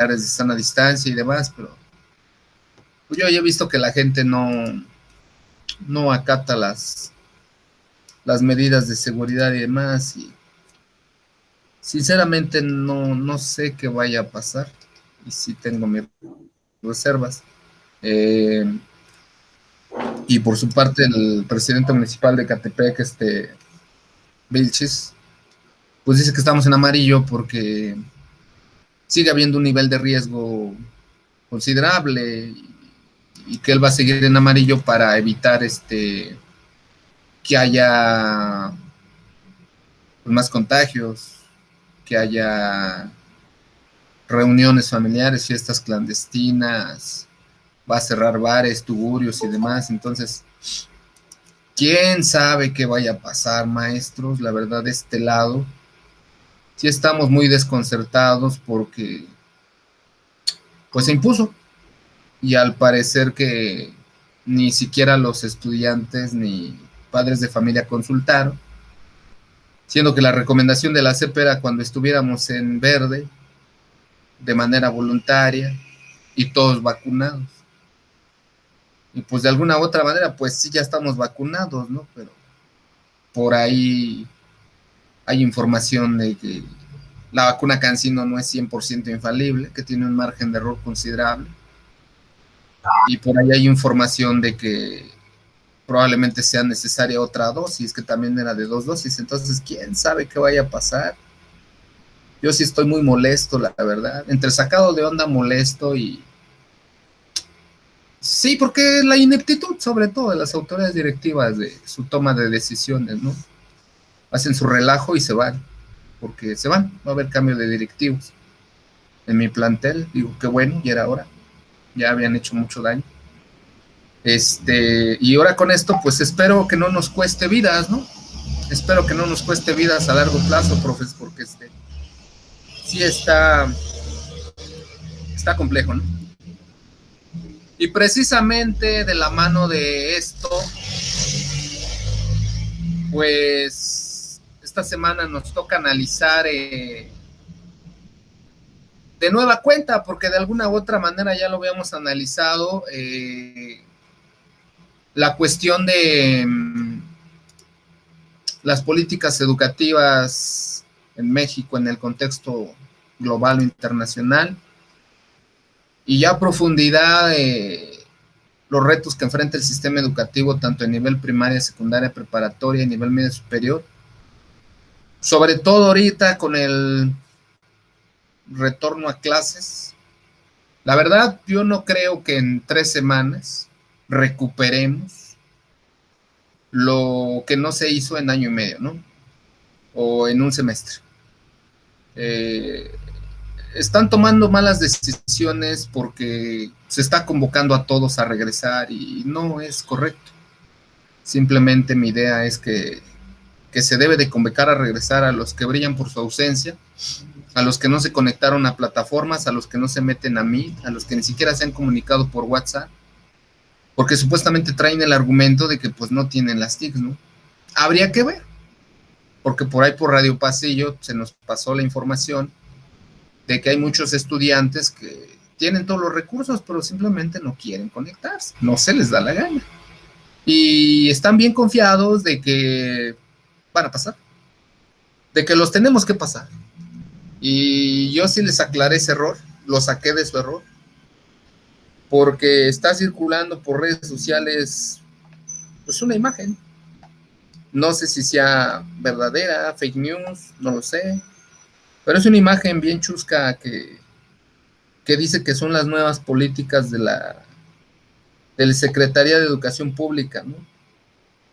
de sana distancia y demás, pero pues yo ya he visto que la gente no acata las medidas de seguridad y demás, y sinceramente no sé qué vaya a pasar, y sí tengo mis reservas. Y por su parte, el presidente municipal de Catepec, Vilchis, pues dice que estamos en amarillo porque sigue habiendo un nivel de riesgo considerable, y que él va a seguir en amarillo para evitar que haya más contagios, que haya reuniones familiares, fiestas clandestinas, va a cerrar bares, tugurios y demás. Entonces, quién sabe qué vaya a pasar, maestros. La verdad, de este lado sí estamos muy desconcertados porque pues se impuso, y al parecer que ni siquiera los estudiantes ni padres de familia consultaron, siendo que la recomendación de la CEP era cuando estuviéramos en verde, de manera voluntaria y todos vacunados. Y pues de alguna u otra manera, pues sí, ya estamos vacunados, ¿no? Pero por ahí hay información de que la vacuna CanSino no es 100% infalible, que tiene un margen de error considerable. Y por ahí hay información de que probablemente sea necesaria otra dosis, que también era de 2 dosis. Entonces, quién sabe qué vaya a pasar. Yo sí estoy muy molesto, la verdad. Entre sacado de onda, molesto y... Sí, porque la ineptitud, sobre todo, de las autoridades directivas de su toma de decisiones, ¿no? Hacen su relajo y se van, porque se van. Va a haber cambio de directivos. En mi plantel, digo, qué bueno, ya era hora. Ya habían hecho mucho daño. Y ahora con esto, pues espero que no nos cueste vidas, ¿no? Espero que no nos cueste vidas a largo plazo, profes, porque sí está complejo, ¿no? Y precisamente de la mano de esto, pues esta semana nos toca analizar de nueva cuenta, porque de alguna u otra manera ya lo habíamos analizado, la cuestión de las políticas educativas en México en el contexto global o internacional, y ya a profundidad los retos que enfrenta el sistema educativo tanto a nivel primaria, secundaria, preparatoria y nivel medio superior, sobre todo ahorita con el retorno a clases. La verdad, yo no creo que en 3 semanas recuperemos lo que no se hizo en año y medio, ¿no? O en un semestre. Están tomando malas decisiones porque se está convocando a todos a regresar y no es correcto. Simplemente mi idea es que se debe de convocar a regresar a los que brillan por su ausencia, a los que no se conectaron a plataformas, a los que no se meten a Meet, a los que ni siquiera se han comunicado por WhatsApp, porque supuestamente traen el argumento de que pues no tienen las TICs, ¿no? Habría que ver, porque por ahí por Radio Pasillo se nos pasó la información de que hay muchos estudiantes que tienen todos los recursos, pero simplemente no quieren conectarse, no se les da la gana. Y están bien confiados de que van a pasar, de que los tenemos que pasar. Y yo sí les aclaré ese error, lo saqué de su error, porque está circulando por redes sociales pues una imagen. No sé si sea verdadera, fake news, no lo sé, pero es una imagen bien chusca que dice que son las nuevas políticas de la Secretaría de Educación Pública, ¿no?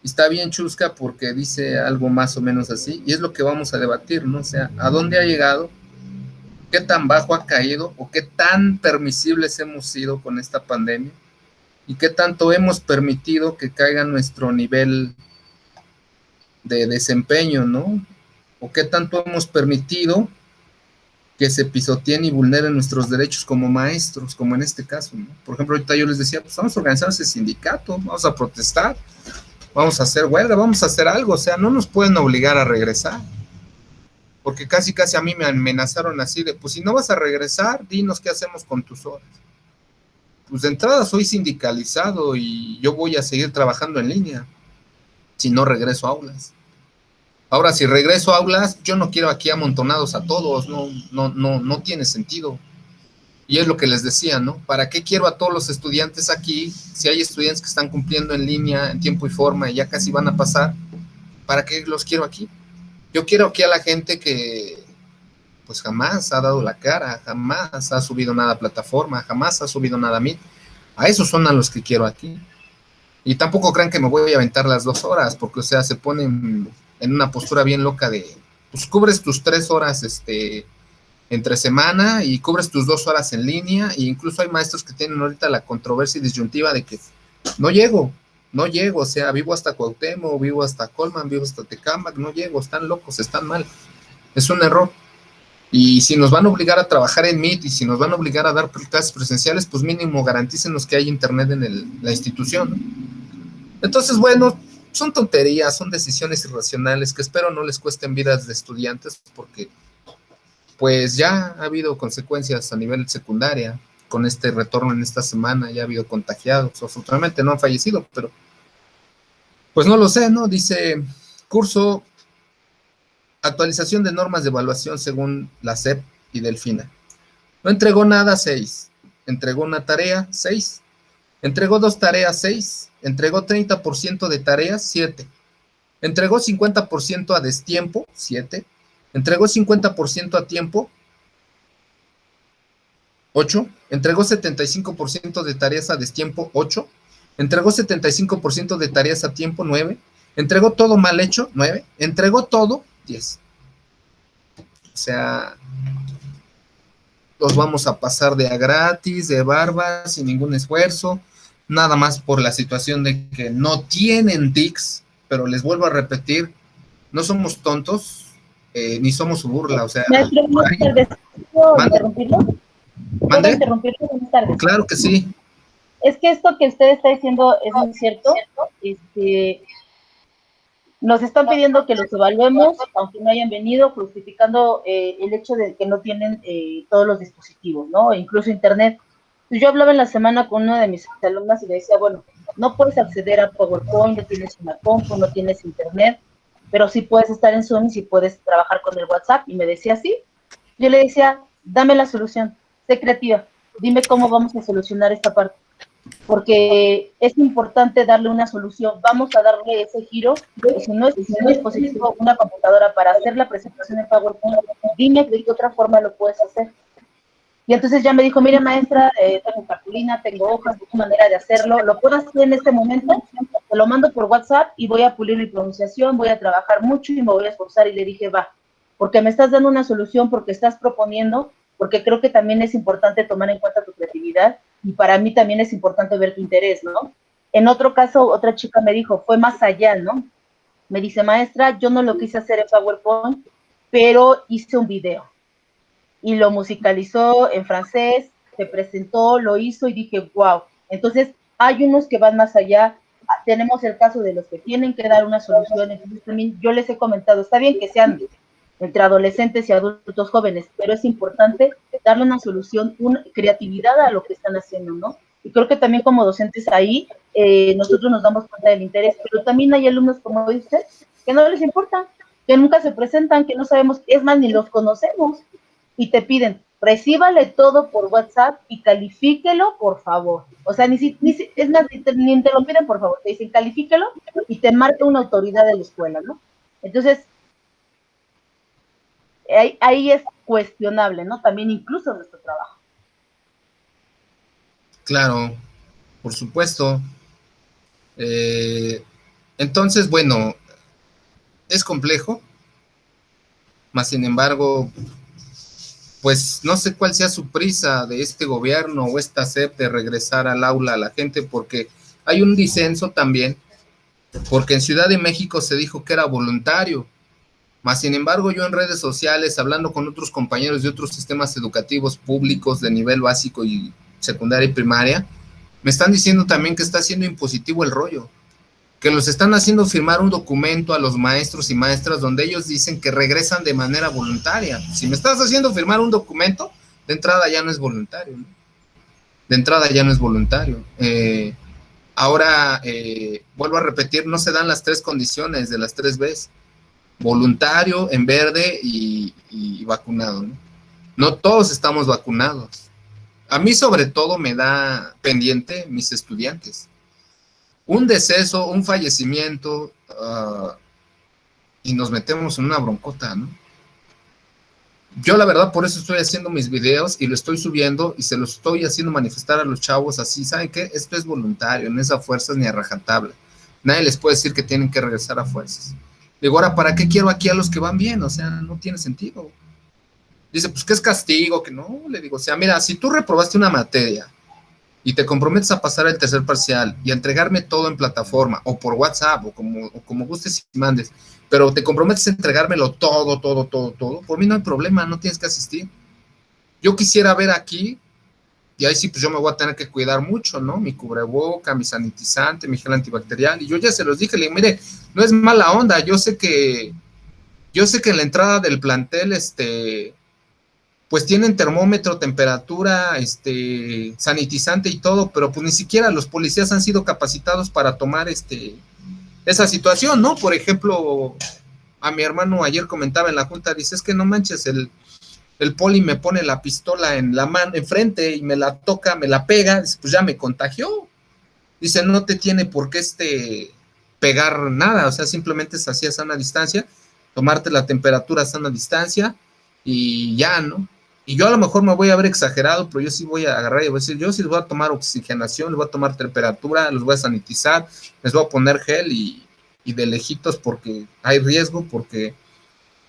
Y está bien chusca porque dice algo más o menos así, y es lo que vamos a debatir, ¿no? O sea, ¿a dónde ha llegado? ¿Qué tan bajo ha caído? ¿O qué tan permisibles hemos sido con esta pandemia? ¿Y qué tanto hemos permitido que caiga nuestro nivel de desempeño, ¿no? ¿O qué tanto hemos permitido que se pisoteen y vulneren nuestros derechos como maestros, como en este caso, ¿no? Por ejemplo, ahorita yo les decía, pues vamos a organizar ese sindicato, vamos a protestar, vamos a hacer huelga, vamos a hacer algo, o sea, no nos pueden obligar a regresar, porque casi a mí me amenazaron así de, pues si no vas a regresar, dinos qué hacemos con tus horas. Pues de entrada soy sindicalizado y yo voy a seguir trabajando en línea si no regreso a aulas. Ahora, si regreso a aulas, yo no quiero aquí amontonados a todos, no tiene sentido. Y es lo que les decía, ¿no? ¿Para qué quiero a todos los estudiantes aquí si hay estudiantes que están cumpliendo en línea en tiempo y forma y ya casi van a pasar? ¿Para qué los quiero aquí? Yo quiero aquí a la gente que pues jamás ha dado la cara, jamás ha subido nada a plataforma, jamás ha subido nada a mí. A esos son a los que quiero aquí. Y tampoco crean que me voy a aventar las 2 horas, porque, o sea, se ponen en una postura bien loca de, pues cubres tus 3 horas entre semana y cubres tus 2 horas en línea, e incluso hay maestros que tienen ahorita la controversia y disyuntiva de que no llego, o sea, vivo hasta Cuauhtémoc, vivo hasta Colman, vivo hasta Tecámac, no llego, están locos, están mal, es un error. Y si nos van a obligar a trabajar en Meet y si nos van a obligar a dar clases presenciales, pues mínimo garantícenos que hay internet en la institución, ¿no? Entonces, bueno, son tonterías, son decisiones irracionales que espero no les cuesten vidas de estudiantes, porque pues ya ha habido consecuencias a nivel secundaria con este retorno en esta semana, ya ha habido contagiados, afortunadamente no han fallecido, pero pues no lo sé, ¿no? Dice, curso actualización de normas de evaluación según la SEP y Delfina. No entregó nada, 6. Entregó una tarea, 6. Entregó 2 tareas, 6. Entregó 30% de tareas, 7. Entregó 50% a destiempo, 7. Entregó 50% a tiempo, 8. Entregó 75% de tareas a destiempo, 8. Entregó 75% de tareas a tiempo, 9. Entregó todo mal hecho, 9. Entregó todo, 10. O sea, los vamos a pasar de a gratis, de barba, sin ningún esfuerzo, nada más por la situación de que no tienen TICs, pero les vuelvo a repetir, no somos tontos, ni somos su burla, o sea... Maestro, buenas tardes. ¿Puedo interrumpirlo? ¿Mande? ¿Puedo interrumpirlo? Buenas tardes. Claro que sí. Es que esto que usted está diciendo es muy cierto. Nos están pidiendo que los evaluemos, aunque no hayan venido, justificando el hecho de que no tienen todos los dispositivos, ¿no? E incluso internet. Pues yo hablaba en la semana con una de mis alumnas y le decía, bueno, no puedes acceder a PowerPoint, no tienes una compu, no tienes internet, pero sí puedes estar en Zoom y sí puedes trabajar con el WhatsApp. Y me decía, sí. Yo le decía, dame la solución, sé creativa, dime cómo vamos a solucionar esta parte, porque es importante darle una solución, vamos a darle ese giro, y si no es un dispositivo, una computadora para hacer la presentación en PowerPoint, dime de qué otra forma lo puedes hacer. Y entonces ya me dijo, mire maestra, tengo cartulina, tengo hojas, tengo manera de hacerlo, lo puedo hacer en este momento, te lo mando por WhatsApp y voy a pulir mi pronunciación, voy a trabajar mucho y me voy a esforzar. Y le dije, va, porque me estás dando una solución, porque estás proponiendo, porque creo que también es importante tomar en cuenta tu creatividad y para mí también es importante ver tu interés, ¿no? En otro caso, otra chica me dijo, fue más allá, ¿no? Me dice, maestra, yo no lo quise hacer en PowerPoint, pero hice un video y lo musicalizó en francés, se presentó, lo hizo y dije, wow. Entonces, hay unos que van más allá. Tenemos el caso de los que tienen que dar una solución. Entonces, también yo les he comentado, está bien que sean entre adolescentes y adultos jóvenes, pero es importante darle una solución, una creatividad a lo que están haciendo, ¿no? Y creo que también como docentes ahí, nosotros nos damos cuenta del interés, pero también hay alumnos, como dice, que no les importa, que nunca se presentan, que no sabemos, es más, ni los conocemos, y te piden, recíbale todo por WhatsApp y califíquelo, por favor. O sea, es más, ni te lo piden, por favor, te dicen, califíquelo y te marca una autoridad de la escuela, ¿no? Entonces, ahí es cuestionable, ¿no? También incluso nuestro trabajo. Claro, por supuesto. Entonces, bueno, es complejo, más sin embargo, pues no sé cuál sea su prisa de este gobierno o esta SEP de regresar al aula a la gente, porque hay un disenso también, porque en Ciudad de México se dijo que era voluntario, más sin embargo yo en redes sociales, hablando con otros compañeros de otros sistemas educativos públicos de nivel básico y secundaria y primaria, me están diciendo también que está siendo impositivo el rollo. que los están haciendo firmar un documento a los maestros y maestras donde ellos dicen que regresan de manera voluntaria. Si me estás haciendo firmar un documento, de entrada ya no es voluntario, ¿no? De entrada ya no es voluntario. Ahora, vuelvo a repetir, no se dan las 3 condiciones de las 3 Bs. Voluntario, en verde y vacunado, ¿no? No todos estamos vacunados. A mí sobre todo me da pendiente mis estudiantes. Un deceso, un fallecimiento, y nos metemos en una broncota, ¿no? Yo la verdad por eso estoy haciendo mis videos y lo estoy subiendo y se los estoy haciendo manifestar a los chavos así, ¿saben qué? Esto es voluntario, no es a fuerzas ni a rajatabla. Nadie les puede decir que tienen que regresar a fuerzas. Digo, ahora, ¿para qué quiero aquí a los que van bien? O sea, no tiene sentido. Dice, pues, ¿qué es castigo? Que no, le digo, o sea, mira, si tú reprobaste una materia y te comprometes a pasar el tercer parcial y a entregarme todo en plataforma o por WhatsApp o como gustes y mandes, pero te comprometes a entregármelo todo, por mí no hay problema, no tienes que asistir. Yo quisiera ver aquí, y ahí sí, pues yo me voy a tener que cuidar mucho, ¿no? Mi cubreboca, mi sanitizante, mi gel antibacterial, y yo ya se los dije, le digo, mire, no es mala onda, yo sé que en la entrada del plantel, pues tienen termómetro, temperatura, sanitizante y todo, pero pues ni siquiera los policías han sido capacitados para tomar esa situación, ¿no? Por ejemplo, a mi hermano ayer comentaba en la junta, dice, es que no manches, el poli me pone la pistola en la mano, enfrente, y me la toca, me la pega, dice, pues ya me contagió. Dice, no te tiene por qué pegar nada, o sea, simplemente es así a sana distancia, tomarte la temperatura a sana distancia, y ya, ¿no? Y yo a lo mejor me voy a ver exagerado, pero yo sí voy a agarrar y voy a decir, yo sí les voy a tomar oxigenación, les voy a tomar temperatura, los voy a sanitizar, les voy a poner gel y de lejitos porque hay riesgo, porque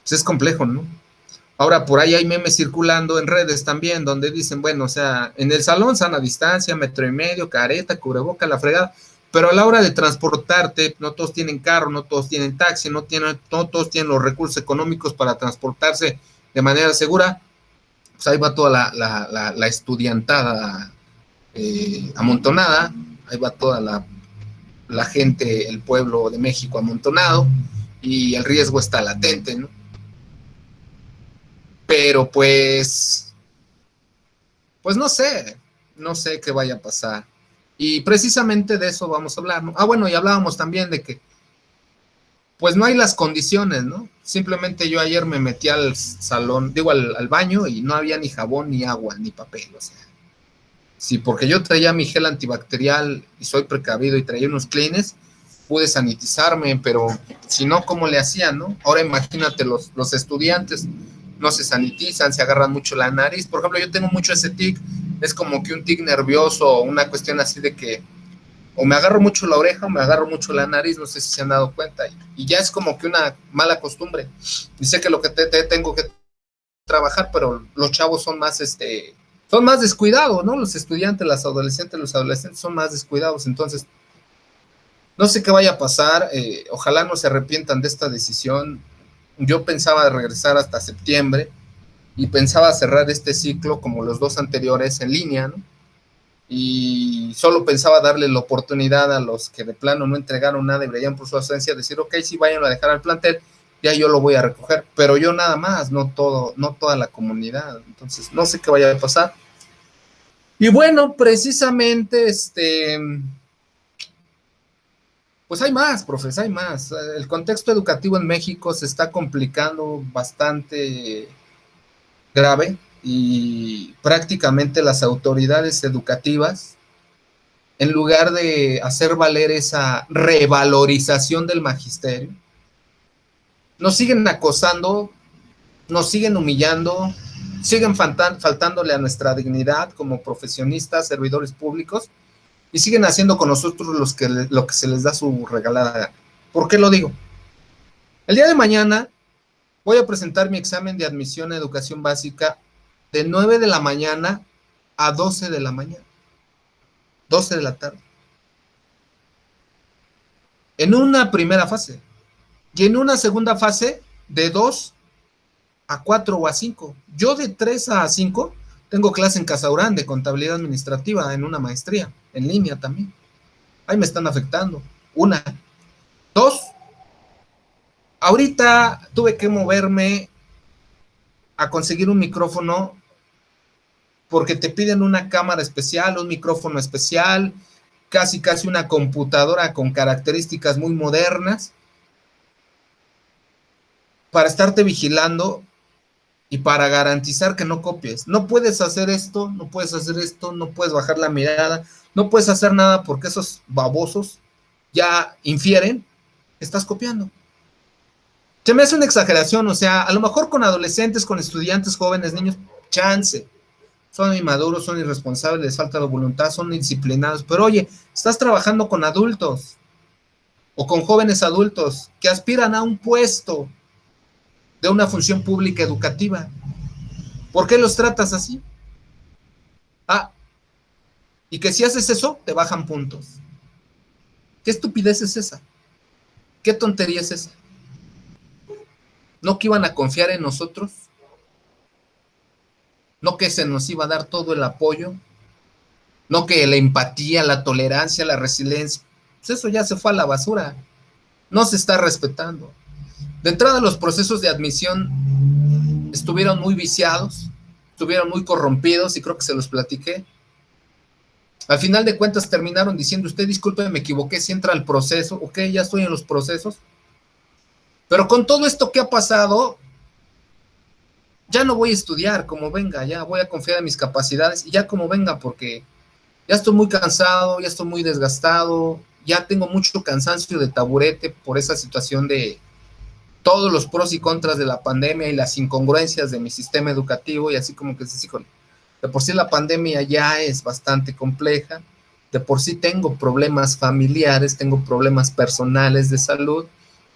pues, es complejo, ¿no? Ahora, por ahí hay memes circulando en redes también, donde dicen, bueno, o sea, en el salón sana distancia, 1.5 metros, careta, cubreboca, la fregada, pero a la hora de transportarte, no todos tienen carro, no todos tienen taxi, no todos tienen los recursos económicos para transportarse de manera segura. Pues ahí va toda la estudiantada amontonada, ahí va toda la gente, el pueblo de México amontonado, y el riesgo está latente, ¿no? Pero pues no sé qué vaya a pasar. Y precisamente de eso vamos a hablar, ¿no? Ah, bueno, y hablábamos también de que pues no hay las condiciones, ¿no? Simplemente yo ayer me metí al salón, digo, al baño, y no había ni jabón, ni agua, ni papel, o sea. Sí, porque yo traía mi gel antibacterial y soy precavido y traía unos Kleenex, pude sanitizarme, pero si no, ¿cómo le hacían, no? Ahora imagínate, los estudiantes no se sanitizan, se agarran mucho la nariz. Por ejemplo, yo tengo mucho ese tic, es como que un tic nervioso, una cuestión así de que o me agarro mucho la oreja o me agarro mucho la nariz, no sé si se han dado cuenta, y ya es como que una mala costumbre. Y sé que lo que tengo que trabajar, pero los chavos son más, son más descuidados, ¿no? Los estudiantes, los adolescentes son más descuidados, entonces no sé qué vaya a pasar, ojalá no se arrepientan de esta decisión. Yo pensaba regresar hasta septiembre y pensaba cerrar este ciclo como los 2 anteriores en línea, ¿no? Y solo pensaba darle la oportunidad a los que de plano no entregaron nada y brillan por su ausencia, decir, ok, sí, vayan a dejar al plantel, ya yo lo voy a recoger, pero yo nada más, no toda la comunidad. Entonces no sé qué vaya a pasar. Y bueno, precisamente pues hay más, profes, hay más. El contexto educativo en México se está complicando bastante grave, y prácticamente las autoridades educativas, en lugar de hacer valer esa revalorización del magisterio, nos siguen acosando, nos siguen humillando, siguen faltándole a nuestra dignidad como profesionistas, servidores públicos, y siguen haciendo con nosotros lo que se les da su regalada gana. ¿Por qué lo digo? El día de mañana voy a presentar mi examen de admisión a educación básica de 9 de la mañana a 12 de la mañana, 12 de la tarde, en una primera fase, y en una segunda fase de 2 a 4 o a 5. Yo de 3 a 5 tengo clase en Casaurán de contabilidad administrativa en una maestría, en línea también. Ahí me están afectando. Una. Dos, ahorita tuve que moverme a conseguir un micrófono porque te piden una cámara especial, un micrófono especial, casi una computadora con características muy modernas para estarte vigilando y para garantizar que no copies. No puedes hacer esto, no puedes hacer esto, no puedes bajar la mirada, no puedes hacer nada porque esos babosos ya infieren que estás copiando. Se me hace una exageración, o sea, a lo mejor con adolescentes, con estudiantes, jóvenes, niños, chance. Son inmaduros, son irresponsables, les falta la voluntad, son indisciplinados. Pero oye, estás trabajando con adultos o con jóvenes adultos que aspiran a un puesto de una función pública educativa. ¿Por qué los tratas así? Ah, y que si haces eso, te bajan puntos. ¿Qué estupidez es esa? ¿Qué tontería es esa? ¿No que iban a confiar en nosotros? ¿No que se nos iba a dar todo el apoyo? ¿No que la empatía, la tolerancia, la resiliencia? Pues eso ya se fue a la basura. No se está respetando. De entrada, los procesos de admisión estuvieron muy viciados, estuvieron muy corrompidos y creo que se los platiqué. Al final de cuentas terminaron diciendo, usted disculpe, me equivoqué, si entra al proceso, ok, ya estoy en los procesos. Pero con todo esto que ha pasado, ya no voy a estudiar como venga, ya voy a confiar en mis capacidades y ya como venga, porque ya estoy muy cansado, ya estoy muy desgastado, ya tengo mucho cansancio de taburete por esa situación de todos los pros y contras de la pandemia y las incongruencias de mi sistema educativo y así como que se híjole, de por sí la pandemia ya es bastante compleja, de por sí tengo problemas familiares, tengo problemas personales de salud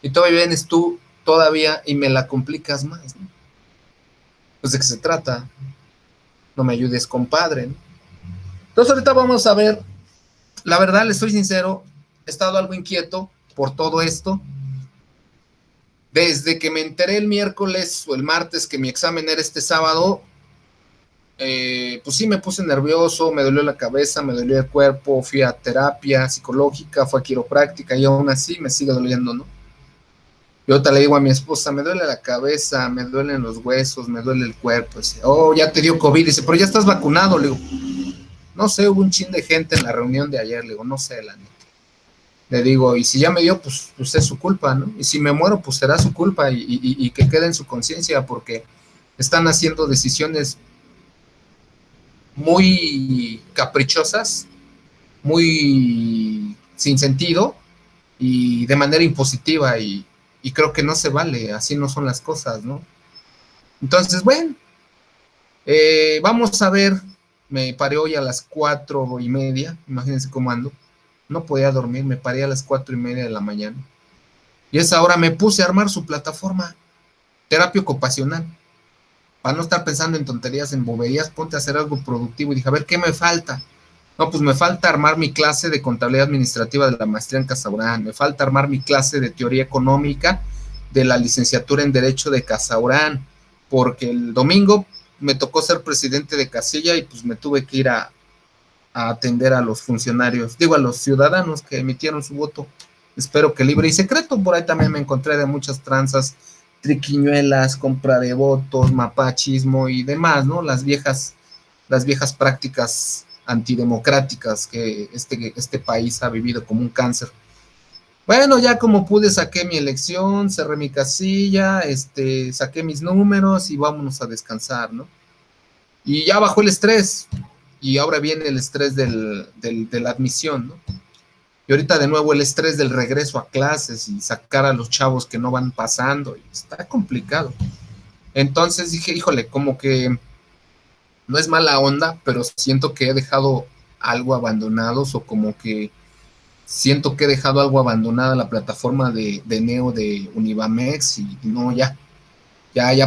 y todavía vienes tú todavía y me la complicas más, ¿no? Pues de qué se trata, no me ayudes, compadre, ¿no? Entonces ahorita vamos a ver, la verdad, les soy sincero, he estado algo inquieto por todo esto. Desde que me enteré el miércoles o el martes que mi examen era este sábado, pues sí me puse nervioso, me dolió la cabeza, me dolió el cuerpo, fui a terapia psicológica, fue a quiropráctica y aún así me sigue doliendo, ¿no? Yo ahorita le digo a mi esposa, me duele la cabeza, me duelen los huesos, me duele el cuerpo. Dice, oh, ya te dio COVID. Dice, pero ya estás vacunado. Le digo, no sé, hubo un chin de gente en la reunión de ayer. Le digo, no sé, la neta. Le digo, y si ya me dio, pues es su culpa, ¿no? Y si me muero, pues será su culpa y que quede en su conciencia porque están haciendo decisiones muy caprichosas, muy sin sentido y de manera impositiva y creo que no se vale, así no son las cosas, ¿no? Entonces, bueno, vamos a ver, me paré hoy a las 4:30, imagínense cómo ando, no podía dormir, me paré a las 4:30 de la mañana y a esa hora me puse a armar su plataforma, terapia ocupacional, para no estar pensando en tonterías, en boberías, ponte a hacer algo productivo y dije, a ver, ¿qué me falta? No, pues me falta armar mi clase de contabilidad administrativa de la maestría en Casaurán, me falta armar mi clase de teoría económica de la licenciatura en Derecho de Casaurán, porque el domingo me tocó ser presidente de casilla y pues me tuve que ir a atender a los funcionarios, digo a los ciudadanos que emitieron su voto, espero que libre y secreto. Por ahí también me encontré de muchas tranzas, triquiñuelas, compra de votos, mapachismo y demás, ¿no? Las viejas prácticas antidemocráticas que este país ha vivido como un cáncer. Bueno, ya como pude saqué mi elección, cerré mi casilla, saqué mis números y vámonos a descansar, ¿no? Y ya bajó el estrés y ahora viene el estrés de la admisión, ¿no? Y ahorita de nuevo el estrés del regreso a clases y sacar a los chavos que no van pasando, y está complicado. Entonces dije, híjole, como que no es mala onda, pero siento que he dejado algo abandonados o como que siento que he dejado algo abandonada la plataforma de Neo de Univamex y no, ya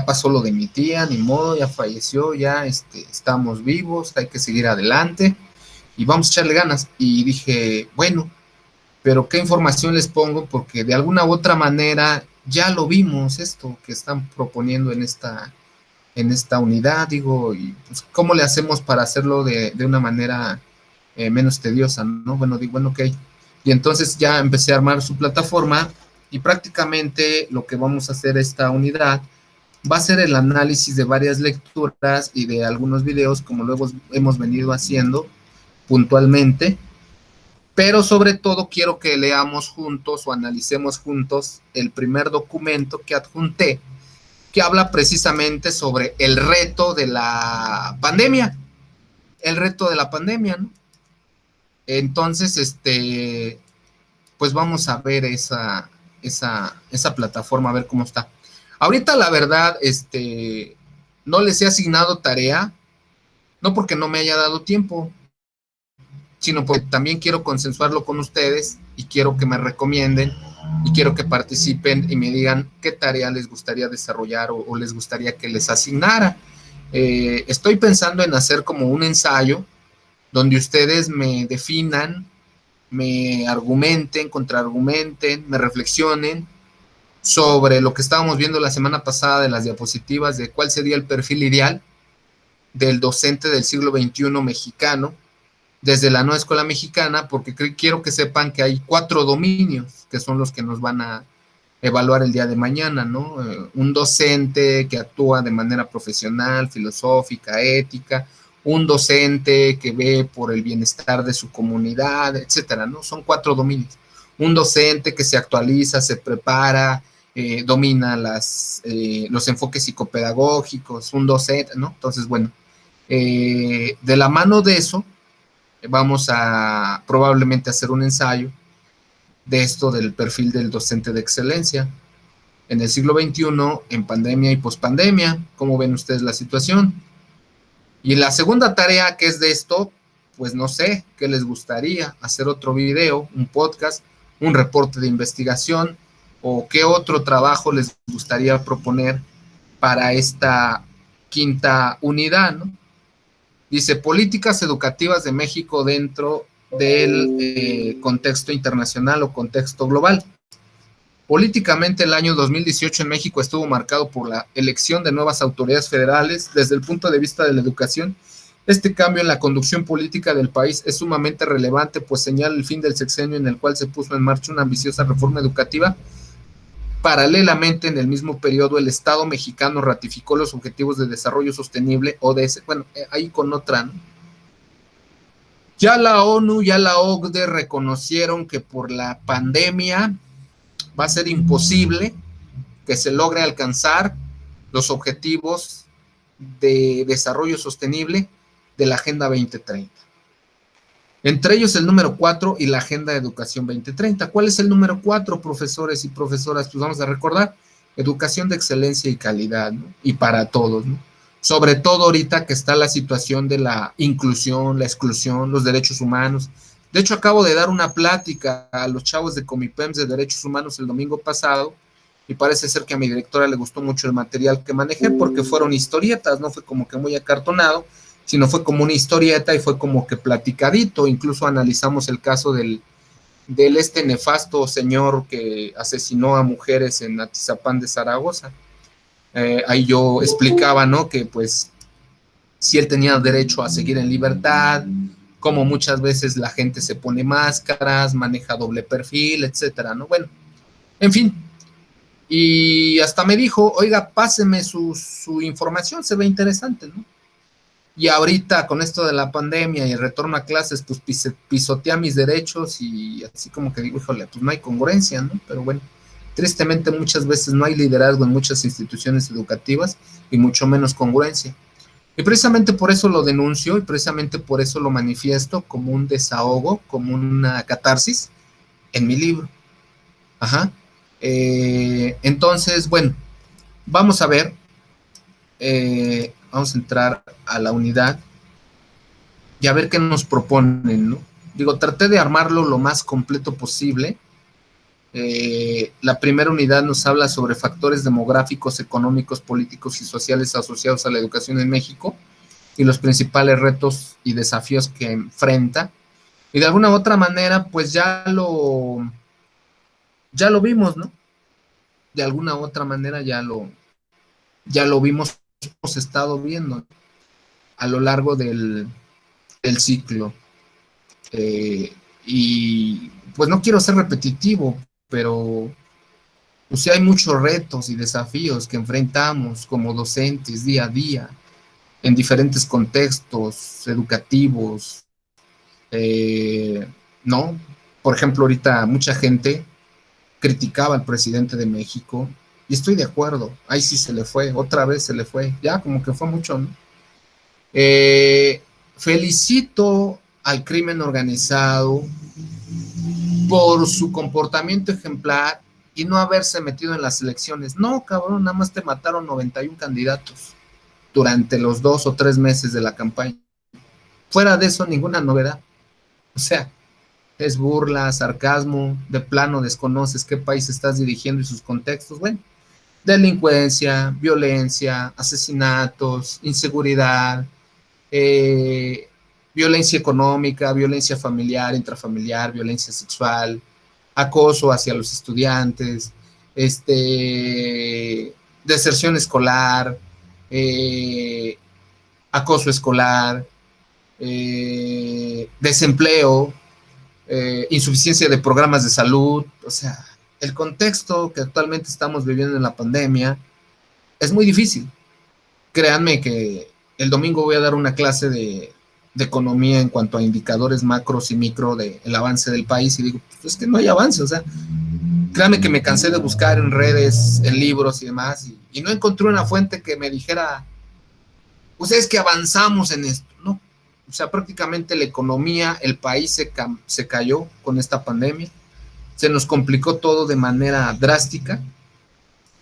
pasó lo de mi tía, ni modo, ya falleció, ya estamos vivos, hay que seguir adelante y vamos a echarle ganas. Y dije, bueno, pero ¿qué información les pongo? Porque de alguna u otra manera ya lo vimos esto que están proponiendo en esta unidad, digo, y pues, ¿cómo le hacemos para hacerlo de una manera menos tediosa, ¿no? Bueno, digo, bueno, ok. Y entonces ya empecé a armar su plataforma y prácticamente lo que vamos a hacer esta unidad va a ser el análisis de varias lecturas y de algunos videos, como luego hemos venido haciendo puntualmente, pero sobre todo quiero que leamos juntos o analicemos juntos el primer documento que adjunté, que habla precisamente sobre el reto de la pandemia, ¿no? Entonces, pues vamos a ver esa plataforma, a ver cómo está. Ahorita, la verdad, no les he asignado tarea, no porque no me haya dado tiempo, sino porque también quiero consensuarlo con ustedes y quiero que me recomienden y quiero que participen y me digan qué tarea les gustaría desarrollar o les gustaría que les asignara. Estoy pensando en hacer como un ensayo donde ustedes me definan, me argumenten, contraargumenten, me reflexionen sobre lo que estábamos viendo la semana pasada de las diapositivas de cuál sería el perfil ideal del docente del siglo XXI mexicano desde la nueva escuela mexicana, porque quiero que sepan que hay 4 dominios que son los que nos van a evaluar el día de mañana, ¿no? Un docente que actúa de manera profesional, filosófica, ética, un docente que ve por el bienestar de su comunidad, etcétera, ¿no? Son 4 dominios. Un docente que se actualiza, se prepara, domina los enfoques psicopedagógicos, un docente, ¿no? Entonces, bueno, de la mano de eso, vamos a probablemente hacer un ensayo de esto del perfil del docente de excelencia en el siglo XXI, en pandemia y pospandemia. ¿Cómo ven ustedes la situación? Y la segunda tarea que es de esto, pues no sé, ¿qué les gustaría? ¿Hacer otro video, un podcast, un reporte de investigación o qué otro trabajo les gustaría proponer para esta quinta unidad, ¿no? Dice, políticas educativas de México dentro del contexto internacional o contexto global. Políticamente, el año 2018 en México estuvo marcado por la elección de nuevas autoridades federales. Desde el punto de vista de la educación, este cambio en la conducción política del país es sumamente relevante, pues señala el fin del sexenio en el cual se puso en marcha una ambiciosa reforma educativa. Paralelamente, en el mismo periodo, el Estado mexicano ratificó los Objetivos de Desarrollo Sostenible, ODS, bueno, ahí con otra, ¿no? Ya la ONU, ya la OCDE reconocieron que por la pandemia va a ser imposible que se logre alcanzar los objetivos de desarrollo sostenible de la Agenda 2030. Entre ellos el número 4 y la Agenda de Educación 2030. ¿Cuál es el número 4, profesores y profesoras? Pues vamos a recordar, educación de excelencia y calidad, ¿no? Y para todos, ¿no? Sobre todo ahorita que está la situación de la inclusión, la exclusión, los derechos humanos. De hecho, acabo de dar una plática a los chavos de Comipems de Derechos Humanos el domingo pasado y parece ser que a mi directora le gustó mucho el material que manejé porque fueron historietas, no fue como que muy acartonado, sino fue como una historieta y fue como que platicadito. Incluso analizamos el caso del nefasto señor que asesinó a mujeres en Atizapán de Zaragoza. Ahí yo explicaba, ¿no? Que pues si él tenía derecho a seguir en libertad, como muchas veces la gente se pone máscaras, maneja doble perfil, etcétera, ¿no? Bueno, en fin. Y hasta me dijo, oiga, páseme su información, se ve interesante, ¿no? Y ahorita con esto de la pandemia y el retorno a clases, pues pisotea mis derechos y así como que digo, híjole, pues no hay congruencia, ¿no? Pero bueno, tristemente muchas veces no hay liderazgo en muchas instituciones educativas y mucho menos congruencia. Y precisamente por eso lo denuncio y precisamente por eso lo manifiesto como un desahogo, como una catarsis en mi libro. Ajá. Entonces, bueno, vamos a ver. Vamos a entrar a la unidad y a ver qué nos proponen, ¿no? Digo, traté de armarlo lo más completo posible. La primera unidad nos habla sobre factores demográficos, económicos, políticos y sociales asociados a la educación en México y los principales retos y desafíos que enfrenta. Y de alguna u otra manera, pues ya lo vimos, ¿no? De alguna u otra manera ya lo vimos, hemos estado viendo a lo largo del ciclo. Y pues no quiero ser repetitivo, pero O sea, hay muchos retos y desafíos que enfrentamos como docentes día a día en diferentes contextos educativos, ¿no? Por ejemplo, ahorita mucha gente criticaba al presidente de México y estoy de acuerdo, ahí sí se le fue, otra vez se le fue, ya como que fue mucho, ¿no? Felicito al crimen organizado por su comportamiento ejemplar y no haberse metido en las elecciones. No, cabrón, nada más te mataron 91 candidatos durante los 2 o 3 meses de la campaña. Fuera de eso, ninguna novedad. O sea, es burla, sarcasmo, de plano desconoces qué país estás dirigiendo y sus contextos. Bueno, delincuencia, violencia, asesinatos, inseguridad, violencia económica, violencia familiar, intrafamiliar, violencia sexual, acoso hacia los estudiantes, deserción escolar, acoso escolar, desempleo, insuficiencia de programas de salud. O sea, el contexto que actualmente estamos viviendo en la pandemia es muy difícil. Créanme que el domingo voy a dar una clase de economía en cuanto a indicadores macros y micro del avance del país y digo, pues es que no hay avance. O sea, créanme que me cansé de buscar en redes, en libros y demás, y no encontré una fuente que me dijera, pues es que avanzamos en esto, ¿no? O sea, prácticamente la economía, el país se cayó con esta pandemia, se nos complicó todo de manera drástica,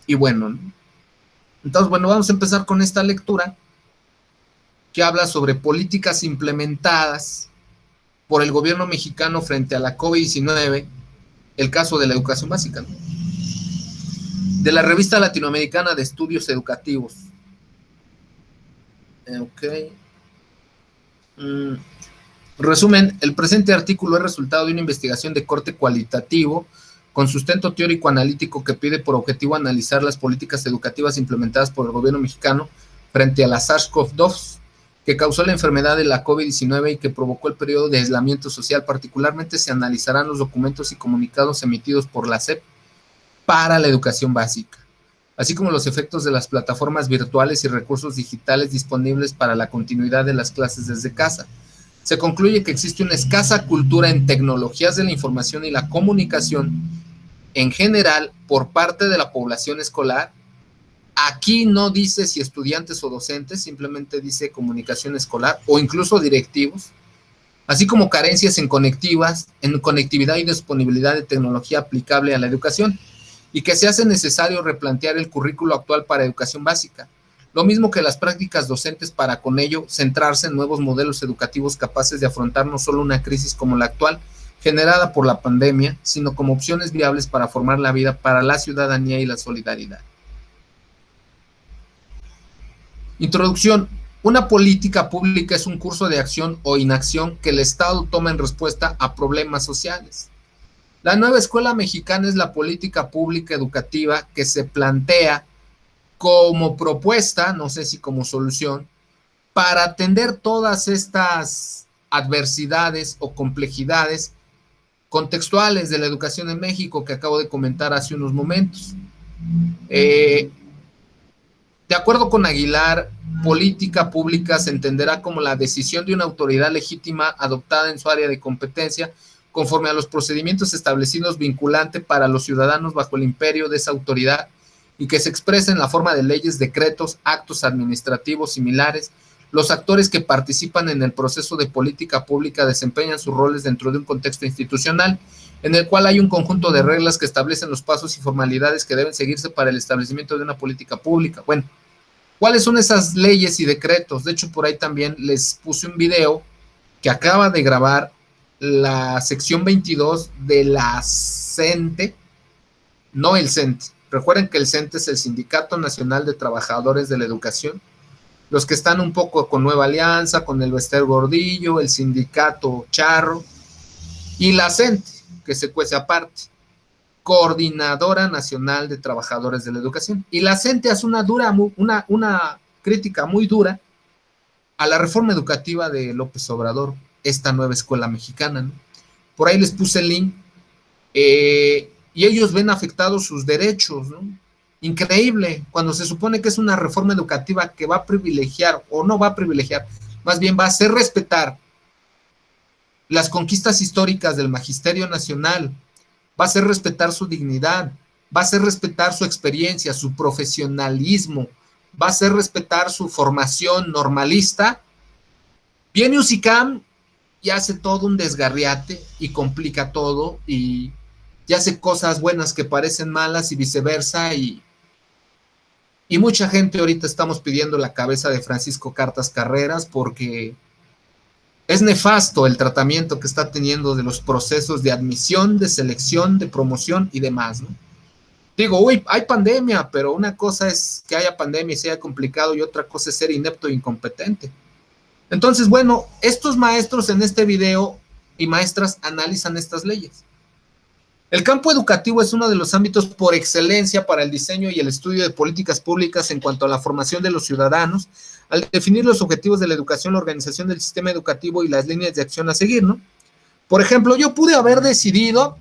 y bueno, ¿no? Entonces, bueno, vamos a empezar con esta lectura que habla sobre políticas implementadas por el gobierno mexicano frente a la COVID-19, el caso de la educación básica, ¿no? De la revista latinoamericana de estudios educativos. Ok. Resumen, el presente artículo es resultado de una investigación de corte cualitativo con sustento teórico analítico que pide por objetivo analizar las políticas educativas implementadas por el gobierno mexicano frente a la SARS-CoV-2 que causó la enfermedad de la COVID-19 y que provocó el periodo de aislamiento social. Particularmente se analizarán los documentos y comunicados emitidos por la SEP para la educación básica, así como los efectos de las plataformas virtuales y recursos digitales disponibles para la continuidad de las clases desde casa. Se concluye que existe una escasa cultura en tecnologías de la información y la comunicación en general por parte de la población escolar. Aquí no dice si estudiantes o docentes, simplemente dice comunicación escolar o incluso directivos, así como carencias en conectividad y disponibilidad de tecnología aplicable a la educación, y que se hace necesario replantear el currículo actual para educación básica, lo mismo que las prácticas docentes para con ello centrarse en nuevos modelos educativos capaces de afrontar no solo una crisis como la actual, generada por la pandemia, sino como opciones viables para formar la vida para la ciudadanía y la solidaridad. Introducción. Una política pública es un curso de acción o inacción que el Estado toma en respuesta a problemas sociales. La nueva escuela mexicana es la política pública educativa que se plantea como propuesta, no sé si como solución, para atender todas estas adversidades o complejidades contextuales de la educación en México que acabo de comentar hace unos momentos. De acuerdo con Aguilar, política pública se entenderá como la decisión de una autoridad legítima adoptada en su área de competencia conforme a los procedimientos establecidos vinculante para los ciudadanos bajo el imperio de esa autoridad y que se expresa en la forma de leyes, decretos, actos administrativos similares. Los actores que participan en el proceso de política pública desempeñan sus roles dentro de un contexto institucional en el cual hay un conjunto de reglas que establecen los pasos y formalidades que deben seguirse para el establecimiento de una política pública. Bueno, ¿cuáles son esas leyes y decretos? De hecho, por ahí también les puse un video que acaba de grabar la sección 22 de la CENTE, no el CENTE. Recuerden que el CENTE es el Sindicato Nacional de Trabajadores de la Educación. Los que están un poco con Nueva Alianza, con el Bester Gordillo, el Sindicato Charro y la CENTE, que se cuece aparte, Coordinadora Nacional de Trabajadores de la Educación. Y la CENTE hace una crítica muy dura a la reforma educativa de López Obrador, esta nueva escuela mexicana, ¿no? Por ahí les puse el link. y ellos ven afectados sus derechos, ¿no? Increíble, cuando se supone que es una reforma educativa que va a privilegiar, o no va a privilegiar, más bien va a hacer respetar las conquistas históricas del magisterio nacional, va a hacer respetar su dignidad, va a hacer respetar su experiencia, su profesionalismo, va a hacer respetar su formación normalista. Viene UCICAM y hace todo un desgarriate y complica todo y hace cosas buenas que parecen malas y viceversa, y mucha gente ahorita estamos pidiendo la cabeza de Francisco Cartas Carreras porque es nefasto el tratamiento que está teniendo de los procesos de admisión, de selección, de promoción y demás, ¿no? Digo, uy, hay pandemia, pero una cosa es que haya pandemia y sea complicado y otra cosa es ser inepto e incompetente. Entonces, bueno, estos maestros en este video y maestras analizan estas leyes. El campo educativo es uno de los ámbitos por excelencia para el diseño y el estudio de políticas públicas en cuanto a la formación de los ciudadanos, al definir los objetivos de la educación, la organización del sistema educativo y las líneas de acción a seguir, ¿no? Por ejemplo, yo pude haber decidido,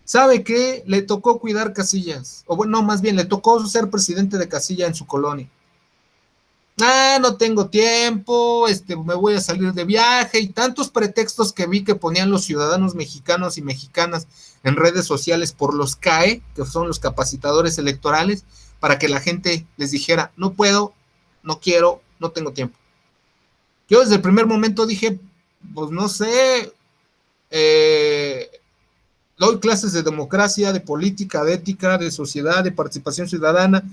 ¿sabe qué? Le tocó cuidar Casillas, o bueno, más bien, le tocó ser presidente de Casilla en su colonia. No tengo tiempo, me voy a salir de viaje, y tantos pretextos que vi que ponían los ciudadanos mexicanos y mexicanas en redes sociales por los CAE, que son los capacitadores electorales, para que la gente les dijera, no puedo, no quiero, no tengo tiempo. Yo desde el primer momento dije, pues no sé, doy clases de democracia, de política, de ética, de sociedad, de participación ciudadana,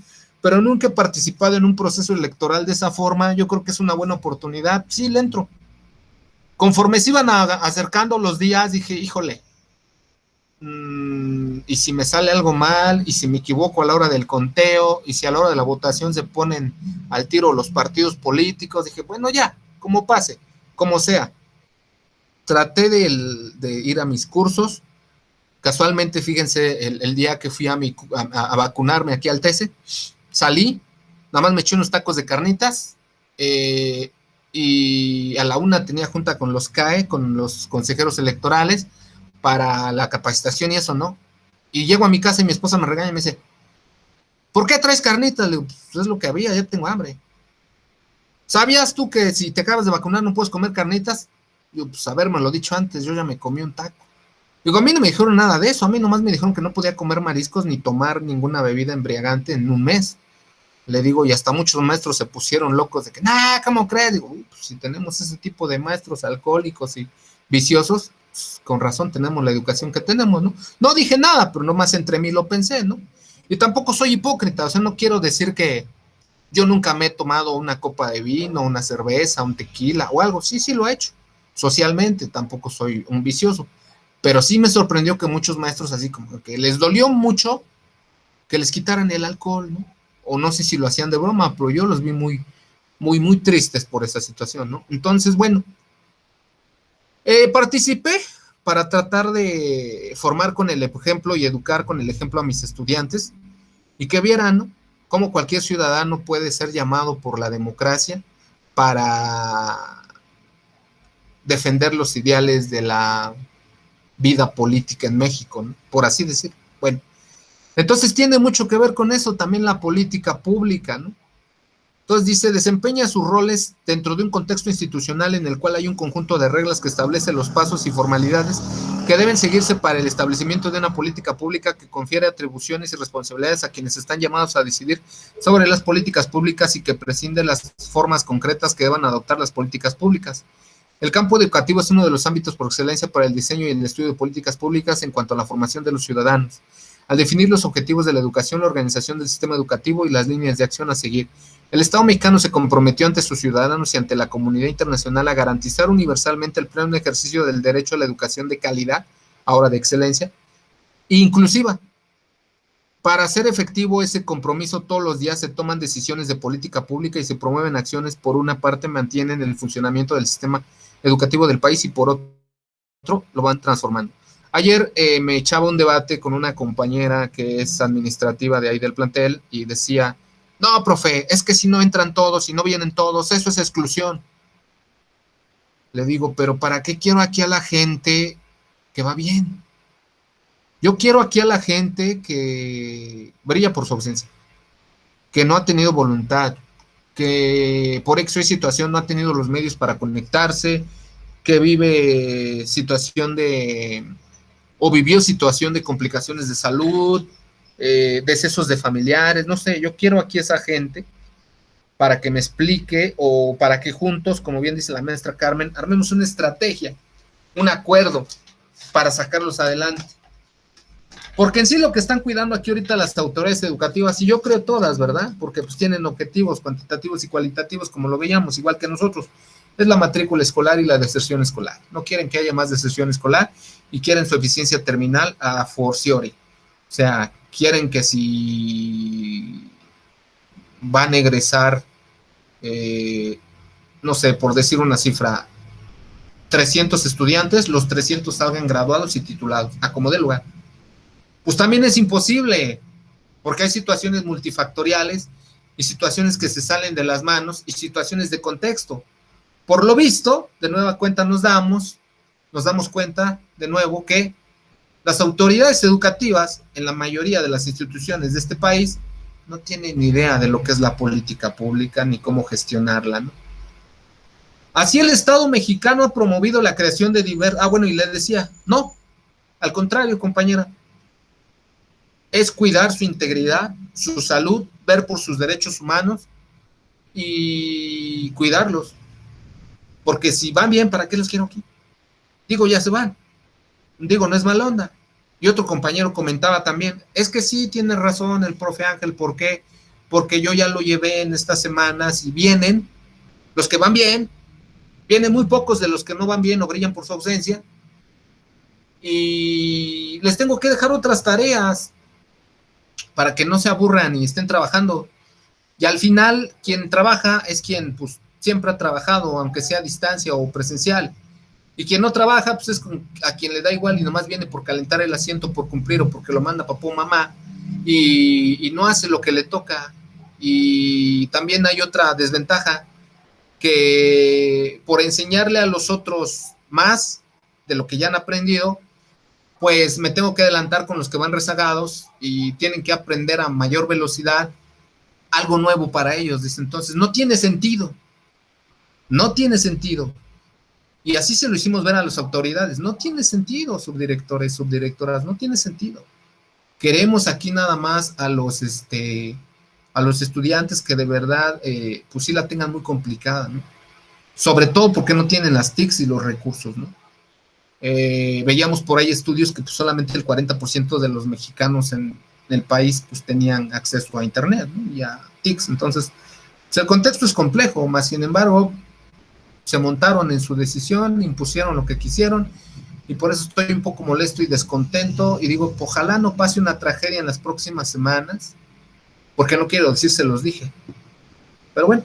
pero nunca he participado en un proceso electoral de esa forma. Yo creo que es una buena oportunidad. Sí, le entro. Conforme se iban acercando los días, dije, híjole, y si me sale algo mal, y si me equivoco a la hora del conteo, y si a la hora de la votación se ponen al tiro los partidos políticos, dije, bueno, ya, como pase, como sea. Traté de ir a mis cursos. Casualmente, fíjense, el día que fui a vacunarme aquí al TESE, salí, nada más me eché unos tacos de carnitas, y a la 1 tenía junta con los CAE, con los consejeros electorales, para la capacitación y eso, ¿no? Y llego a mi casa y mi esposa me regaña y me dice, ¿por qué traes carnitas? Le digo, pues es lo que había, ya tengo hambre. ¿Sabías tú que si te acabas de vacunar no puedes comer carnitas? Digo, pues haberme lo dicho antes, yo ya me comí un taco. Digo, a mí no me dijeron nada de eso, a mí nomás me dijeron que no podía comer mariscos ni tomar ninguna bebida embriagante en un mes. Le digo, y hasta muchos maestros se pusieron locos de que, ¿cómo crees? Digo, pues si tenemos ese tipo de maestros alcohólicos y viciosos, pues, con razón tenemos la educación que tenemos, ¿no? No dije nada, pero nomás entre mí lo pensé, ¿no? Y tampoco soy hipócrita, o sea, no quiero decir que yo nunca me he tomado una copa de vino, una cerveza, un tequila o algo. Sí, lo he hecho. Socialmente, tampoco soy un vicioso. Pero sí me sorprendió que muchos maestros así como que les dolió mucho que les quitaran el alcohol, ¿no? O no sé si lo hacían de broma, pero yo los vi muy, muy, muy tristes por esa situación, ¿no? Entonces, bueno, participé para tratar de formar con el ejemplo y educar con el ejemplo a mis estudiantes y que vieran, ¿no?, cómo cualquier ciudadano puede ser llamado por la democracia para defender los ideales de la vida política en México, ¿no?, por así decir. Bueno, entonces tiene mucho que ver con eso también la política pública, ¿no? Entonces dice, desempeña sus roles dentro de un contexto institucional en el cual hay un conjunto de reglas que establece los pasos y formalidades que deben seguirse para el establecimiento de una política pública que confiere atribuciones y responsabilidades a quienes están llamados a decidir sobre las políticas públicas y que prescinde las formas concretas que deban adoptar las políticas públicas. El campo educativo es uno de los ámbitos por excelencia para el diseño y el estudio de políticas públicas en cuanto a la formación de los ciudadanos, al definir los objetivos de la educación, la organización del sistema educativo y las líneas de acción a seguir. El Estado mexicano se comprometió ante sus ciudadanos y ante la comunidad internacional a garantizar universalmente el pleno ejercicio del derecho a la educación de calidad, ahora de excelencia, e inclusiva. Para hacer efectivo ese compromiso, todos los días se toman decisiones de política pública y se promueven acciones. Por una parte, mantienen el funcionamiento del sistema educativo del país y por otro, lo van transformando. Ayer me echaba un debate con una compañera que es administrativa de ahí del plantel y decía, no, profe, es que si no entran todos, si no vienen todos, eso es exclusión. Le digo, pero ¿para qué quiero aquí a la gente que va bien? Yo quiero aquí a la gente que brilla por su ausencia, que no ha tenido voluntad, que por X o Y situación no ha tenido los medios para conectarse, que vive situación de, o vivió situación de complicaciones de salud, decesos de familiares, no sé, yo quiero aquí a esa gente para que me explique o para que juntos, como bien dice la maestra Carmen, armemos una estrategia, un acuerdo para sacarlos adelante. Porque en sí lo que están cuidando aquí ahorita las autoridades educativas, y yo creo todas, ¿verdad? Porque pues tienen objetivos cuantitativos y cualitativos, como lo veíamos, igual que nosotros, es la matrícula escolar y la deserción escolar. No quieren que haya más deserción escolar y quieren su eficiencia terminal a forciore. O sea, quieren que si van a egresar, no sé, por decir una cifra, 300 estudiantes, los 300 salgan graduados y titulados, a como dé lugar. Pues también es imposible, porque hay situaciones multifactoriales y situaciones que se salen de las manos y situaciones de contexto. Por lo visto, de nueva cuenta nos damos cuenta de nuevo que las autoridades educativas en la mayoría de las instituciones de este país no tienen ni idea de lo que es la política pública ni cómo gestionarla, ¿no? Así el Estado mexicano ha promovido la creación de bueno, y le decía, no, al contrario, compañera, es cuidar su integridad, su salud, ver por sus derechos humanos y cuidarlos. Porque si van bien, ¿para qué los quiero aquí? Digo, ya se van. Digo, no es mala onda. Y otro compañero comentaba también, es que sí, tiene razón el profe Ángel, ¿por qué? Porque yo ya lo llevé en estas semanas y vienen los que van bien, vienen muy pocos de los que no van bien o brillan por su ausencia, y les tengo que dejar otras tareas para que no se aburran y estén trabajando. Y al final, quien trabaja es quien pues siempre ha trabajado, aunque sea a distancia o presencial. Y quien no trabaja, pues es a quien le da igual y nomás viene por calentar el asiento, por cumplir o porque lo manda papá o mamá y no hace lo que le toca. Y también hay otra desventaja, que por enseñarle a los otros más de lo que ya han aprendido, pues me tengo que adelantar con los que van rezagados y tienen que aprender a mayor velocidad algo nuevo para ellos. Dice, entonces, no tiene sentido. No tiene sentido. Y así se lo hicimos ver a las autoridades. No tiene sentido, subdirectores, subdirectoras, no tiene sentido. Queremos aquí nada más a los estudiantes que de verdad, pues sí la tengan muy complicada, ¿no? Sobre todo porque no tienen las TICs y los recursos, ¿no? Veíamos por ahí estudios que pues, solamente el 40% de los mexicanos en el país pues tenían acceso a internet, ¿no? Y a TICs. Entonces, pues, el contexto es complejo, más sin embargo, se montaron en su decisión, impusieron lo que quisieron, y por eso estoy un poco molesto y descontento, y digo, ojalá no pase una tragedia en las próximas semanas, porque no quiero decir, se los dije. Pero bueno,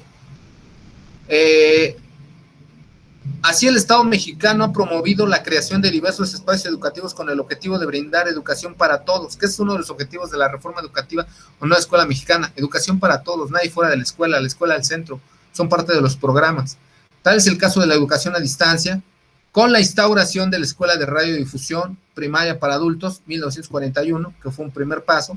así el Estado mexicano ha promovido la creación de diversos espacios educativos con el objetivo de brindar educación para todos, que es uno de los objetivos de la reforma educativa o nueva escuela mexicana, educación para todos, nadie fuera de la escuela al centro, son parte de los programas. Tal es el caso de la educación a distancia, con la instauración de la Escuela de Radiodifusión Primaria para Adultos, 1941, que fue un primer paso,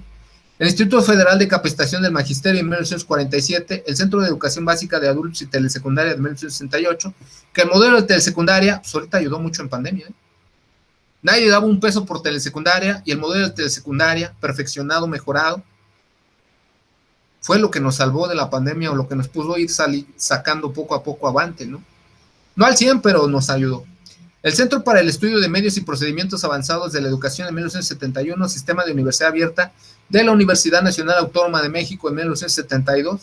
el Instituto Federal de Capacitación del Magisterio en 1947, el Centro de Educación Básica de Adultos y Telesecundaria de 1968, que el modelo de telesecundaria, pues ahorita ayudó mucho en pandemia, ¿eh? Nadie daba un peso por telesecundaria y el modelo de telesecundaria, perfeccionado, mejorado, fue lo que nos salvó de la pandemia o lo que nos pudo ir sacando poco a poco avante, ¿no? No al 100, pero nos ayudó. El Centro para el Estudio de Medios y Procedimientos Avanzados de la Educación en 1971, Sistema de Universidad Abierta de la Universidad Nacional Autónoma de México en 1972.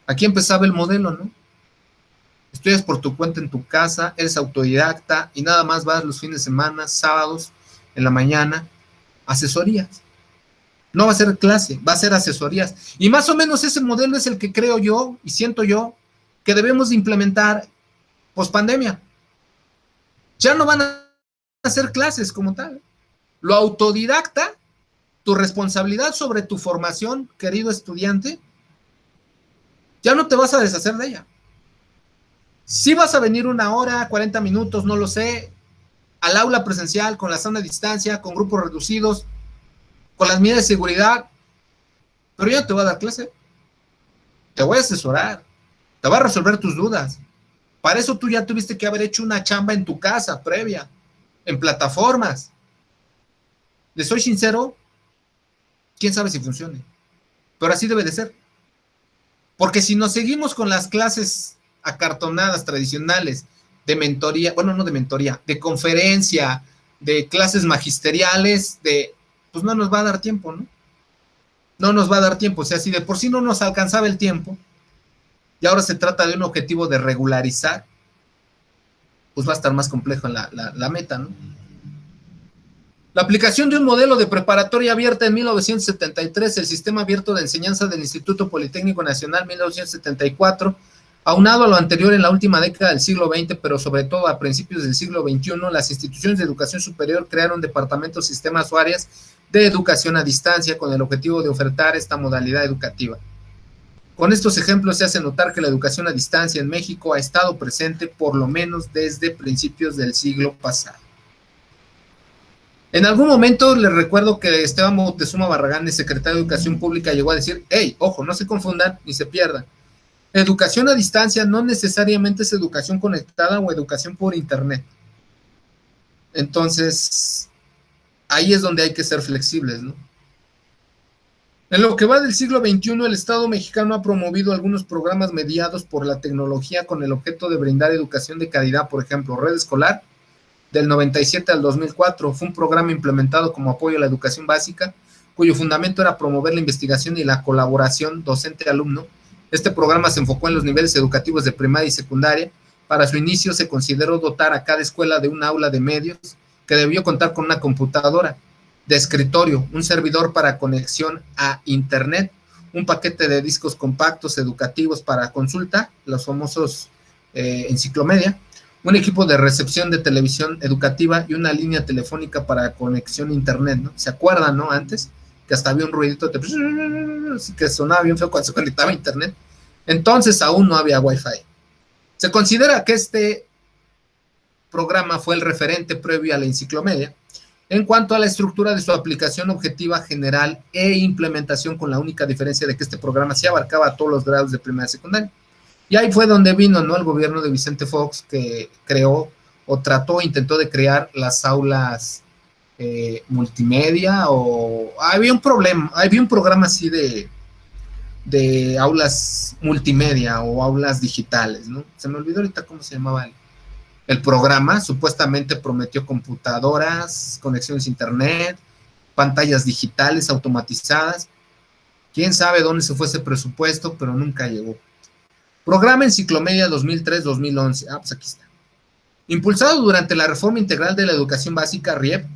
Aquí empezaba el modelo, ¿no? Estudias por tu cuenta en tu casa, eres autodidacta y nada más vas los fines de semana, sábados, en la mañana, asesorías. No va a ser clase, va a ser asesorías. Y más o menos ese modelo es el que creo yo y siento yo que debemos de implementar pospandemia. Ya no van a hacer clases como tal. Lo autodidacta, tu responsabilidad sobre tu formación, querido estudiante, ya no te vas a deshacer de ella. Si vas a venir 1 hora, 40 minutos, no lo sé, al aula presencial, con la sana distancia, con grupos reducidos, con las medidas de seguridad, pero yo no te voy a dar clase, te voy a asesorar, te voy a resolver tus dudas. Para eso tú ya tuviste que haber hecho una chamba en tu casa previa, en plataformas. Les soy sincero, quién sabe si funcione, pero así debe de ser. Porque si nos seguimos con las clases acartonadas tradicionales de mentoría, bueno, no de mentoría, de conferencia, de clases magisteriales, pues no nos va a dar tiempo, ¿no? No nos va a dar tiempo. O sea, si de por sí no nos alcanzaba el tiempo, y ahora se trata de un objetivo de regularizar, pues va a estar más complejo la meta, ¿no? La aplicación de un modelo de preparatoria abierta en 1973, el Sistema Abierto de Enseñanza del Instituto Politécnico Nacional 1974, aunado a lo anterior en la última década del siglo XX, pero sobre todo a principios del siglo XXI, las instituciones de educación superior crearon departamentos, sistemas o áreas de educación a distancia con el objetivo de ofertar esta modalidad educativa. Con estos ejemplos se hace notar que la educación a distancia en México ha estado presente por lo menos desde principios del siglo pasado. En algún momento les recuerdo que Esteban Moctezuma Barragán, el secretario de Educación Pública, llegó a decir, hey, ojo, no se confundan ni se pierdan. Educación a distancia no necesariamente es educación conectada o educación por internet. Entonces, ahí es donde hay que ser flexibles, ¿no? En lo que va del siglo XXI, el Estado mexicano ha promovido algunos programas mediados por la tecnología con el objeto de brindar educación de calidad, por ejemplo, Red Escolar, del 97 al 2004, fue un programa implementado como apoyo a la educación básica, cuyo fundamento era promover la investigación y la colaboración docente-alumno. Este programa se enfocó en los niveles educativos de primaria y secundaria. Para su inicio se consideró dotar a cada escuela de un aula de medios que debió contar con una computadora de escritorio, un servidor para conexión a internet, un paquete de discos compactos educativos para consulta, los famosos enciclomedia, un equipo de recepción de televisión educativa y una línea telefónica para conexión a internet, ¿no? ¿Se acuerdan, no? Antes, que hasta había un ruidito que sonaba bien feo cuando se conectaba a internet. Entonces aún no había Wi-Fi. Se considera que este programa fue el referente previo a la enciclomedia en cuanto a la estructura de su aplicación objetiva general e implementación, con la única diferencia de que este programa se abarcaba a todos los grados de primaria y secundaria. Y ahí fue donde vino, ¿no?, el gobierno de Vicente Fox, que creó o trató, intentó de crear las aulas multimedia, o había un programa así de aulas multimedia o aulas digitales, ¿no? Se me olvidó ahorita cómo se llamaba el programa. Supuestamente prometió computadoras, conexiones a internet, pantallas digitales automatizadas. Quién sabe dónde se fue ese presupuesto, pero nunca llegó. Programa Enciclomedia 2003-2011. Pues aquí está. Impulsado durante la Reforma Integral de la Educación Básica, RIEP,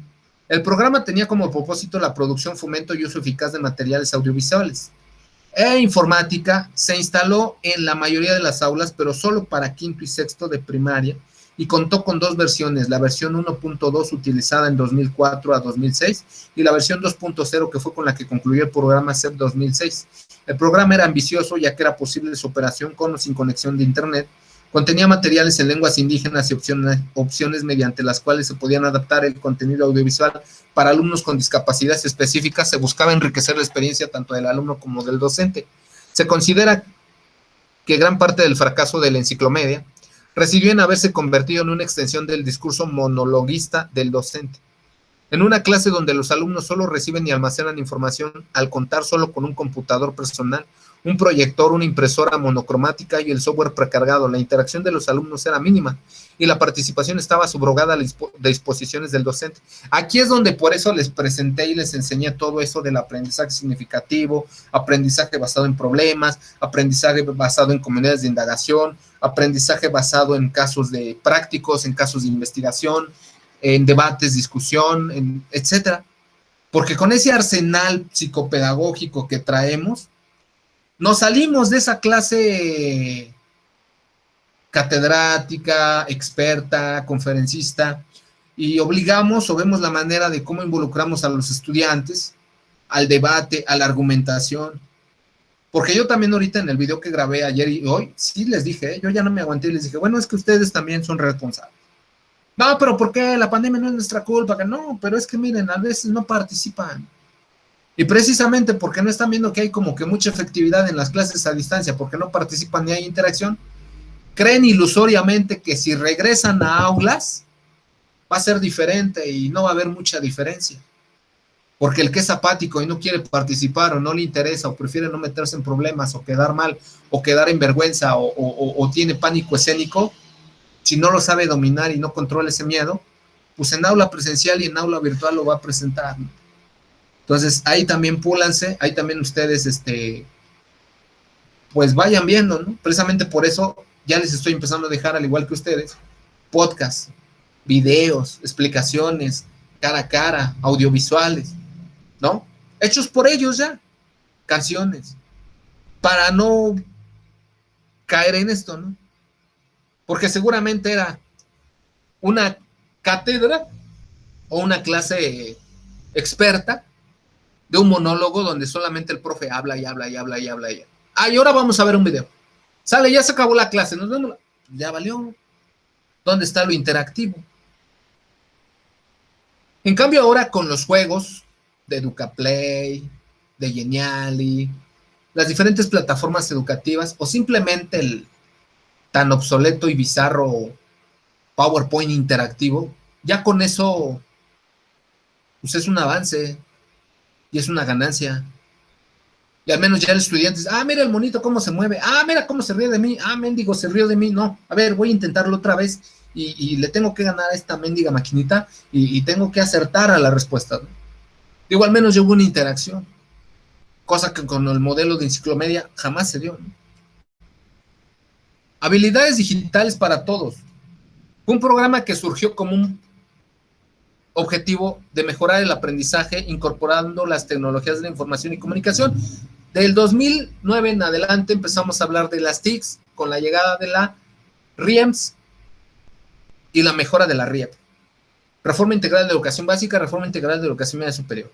el programa tenía como propósito la producción, fomento y uso eficaz de materiales audiovisuales e informática. Se instaló en la mayoría de las aulas, pero solo para quinto y sexto de primaria, y contó con dos versiones, la versión 1.2 utilizada en 2004 a 2006 y la versión 2.0 que fue con la que concluyó el programa CEP 2006. El programa era ambicioso ya que era posible su operación con o sin conexión de internet, contenía materiales en lenguas indígenas y opciones mediante las cuales se podían adaptar el contenido audiovisual para alumnos con discapacidades específicas. Se buscaba enriquecer la experiencia tanto del alumno como del docente. Se considera que gran parte del fracaso de la enciclomedia residió en haberse convertido en una extensión del discurso monologuista del docente. En una clase donde los alumnos solo reciben y almacenan información al contar solo con un computador personal, un proyector, una impresora monocromática y el software precargado, la interacción de los alumnos era mínima y la participación estaba subrogada a las disposiciones del docente. Aquí es donde por eso les presenté y les enseñé todo eso del aprendizaje significativo, aprendizaje basado en problemas, aprendizaje basado en comunidades de indagación, aprendizaje basado en casos de prácticos, en casos de investigación, en debates, discusión, etcétera. Porque con ese arsenal psicopedagógico que traemos, nos salimos de esa clase catedrática, experta, conferencista, y obligamos o vemos la manera de cómo involucramos a los estudiantes al debate, a la argumentación. Porque yo también ahorita en el video que grabé ayer y hoy, sí les dije, yo ya no me aguanté y les dije, bueno, es que ustedes también son responsables. No, pero ¿por qué? La pandemia no es nuestra culpa. No, pero es que miren, a veces no participan. Y precisamente porque no están viendo que hay como que mucha efectividad en las clases a distancia, porque no participan ni hay interacción, creen ilusoriamente que si regresan a aulas va a ser diferente y no va a haber mucha diferencia. Porque el que es apático y no quiere participar o no le interesa o prefiere no meterse en problemas o quedar mal o quedar en vergüenza o tiene pánico escénico, si no lo sabe dominar y no controla ese miedo, pues en aula presencial y en aula virtual lo va a presentar. Entonces ahí también púlanse, ahí también ustedes pues vayan viendo, ¿no? Precisamente por eso ya les estoy empezando a dejar, al igual que ustedes, podcasts, videos, explicaciones, cara a cara, audiovisuales, ¿no? Hechos por ellos ya, canciones, para no caer en esto, ¿no? Porque seguramente era una cátedra o una clase experta de un monólogo donde solamente el profe habla y habla y habla y habla y habla. Ah, y ahora vamos a ver un video. Sale, ya se acabó la clase, nos vemos. Ya valió. ¿Dónde está lo interactivo? En cambio ahora con los juegos de EducaPlay, de Geniali, las diferentes plataformas educativas o simplemente el tan obsoleto y bizarro PowerPoint interactivo, ya con eso pues es un avance y es una ganancia. Y al menos ya el estudiante dice, mira el monito cómo se mueve, mira cómo se ríe de mí, mendigo se rió de mí, no, a ver, voy a intentarlo otra vez y le tengo que ganar a esta mendiga maquinita y tengo que acertar a la respuesta, ¿no? Digo, al menos hubo una interacción, cosa que con el modelo de enciclomedia jamás se dio, ¿no? Habilidades digitales para todos. Fue un programa que surgió como un objetivo de mejorar el aprendizaje incorporando las tecnologías de la información y comunicación. Del 2009 en adelante empezamos a hablar de las TICs con la llegada de la RIEMS y la mejora de la RIEP. Reforma Integral de Educación Básica, Reforma Integral de Educación Media Superior.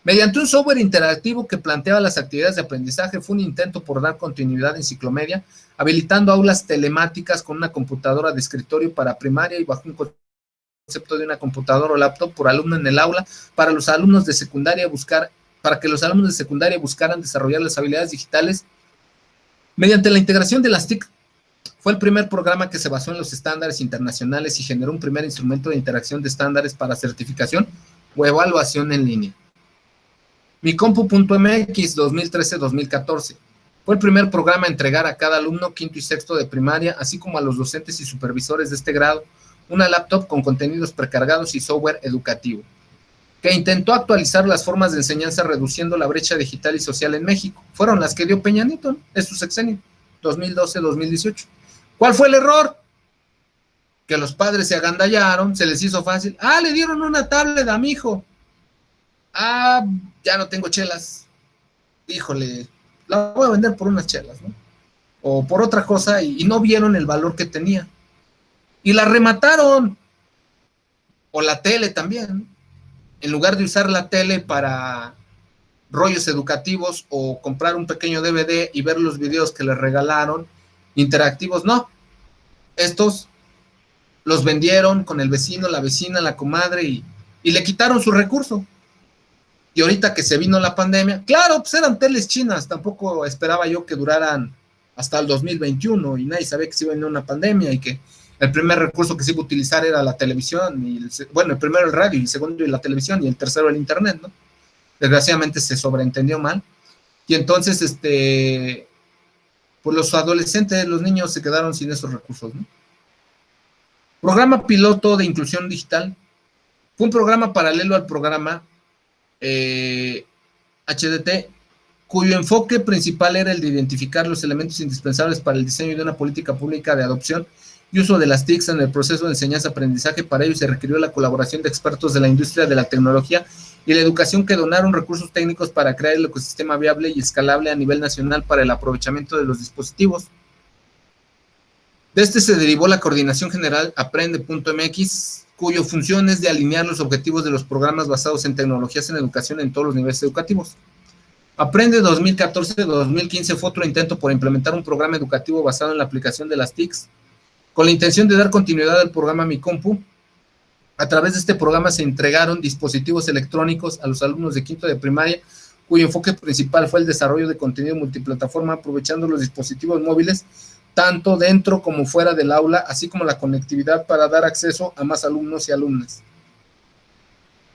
Mediante un software interactivo que planteaba las actividades de aprendizaje, fue un intento por dar continuidad en Ciclomedia, habilitando aulas telemáticas con una computadora de escritorio para primaria y bajo un concepto de una computadora o laptop por alumno en el aula para los alumnos de secundaria para que los alumnos de secundaria buscaran desarrollar las habilidades digitales mediante la integración de las TIC. Fue el primer programa que se basó en los estándares internacionales y generó un primer instrumento de interacción de estándares para certificación o evaluación en línea. Micompu.mx 2013-2014 fue el primer programa a entregar a cada alumno quinto y sexto de primaria, así como a los docentes y supervisores de este grado, una laptop con contenidos precargados y software educativo, que intentó actualizar las formas de enseñanza reduciendo la brecha digital y social en México. Fueron las que dio Peña Nieto, ¿no?, en su sexenio, 2012-2018. ¿Cuál fue el error? Que los padres se agandallaron, se les hizo fácil. Le dieron una tablet a mi hijo. Ya no tengo chelas. Híjole, la voy a vender por unas chelas, ¿no? O por otra cosa, y no vieron el valor que tenía. Y la remataron. O la tele también. En lugar de usar la tele para rollos educativos o comprar un pequeño DVD y ver los videos que les regalaron, interactivos, no. Estos los vendieron con el vecino, la vecina, la comadre y le quitaron su recurso. Y ahorita que se vino la pandemia, claro, pues eran teles chinas, tampoco esperaba yo que duraran hasta el 2021 y nadie sabía que se iba a venir una pandemia y que el primer recurso que se iba a utilizar era la televisión, el primero el radio, y el segundo la televisión, y el tercero el internet, ¿no? Desgraciadamente se sobreentendió mal, y entonces, pues los adolescentes, los niños se quedaron sin esos recursos, ¿no? Programa piloto de inclusión digital, fue un programa paralelo al programa HDT, cuyo enfoque principal era el de identificar los elementos indispensables para el diseño de una política pública de adopción y uso de las TICs en el proceso de enseñanza-aprendizaje. Para ello se requirió la colaboración de expertos de la industria de la tecnología y la educación que donaron recursos técnicos para crear el ecosistema viable y escalable a nivel nacional para el aprovechamiento de los dispositivos. De este se derivó la Coordinación General Aprende.mx, cuya función es de alinear los objetivos de los programas basados en tecnologías en educación en todos los niveles educativos. Aprende 2014-2015 fue otro intento por implementar un programa educativo basado en la aplicación de las TICs, con la intención de dar continuidad al programa Mi Compu, A través de este programa se entregaron dispositivos electrónicos a los alumnos de quinto de primaria, cuyo enfoque principal fue el desarrollo de contenido multiplataforma, aprovechando los dispositivos móviles tanto dentro como fuera del aula, así como la conectividad para dar acceso a más alumnos y alumnas.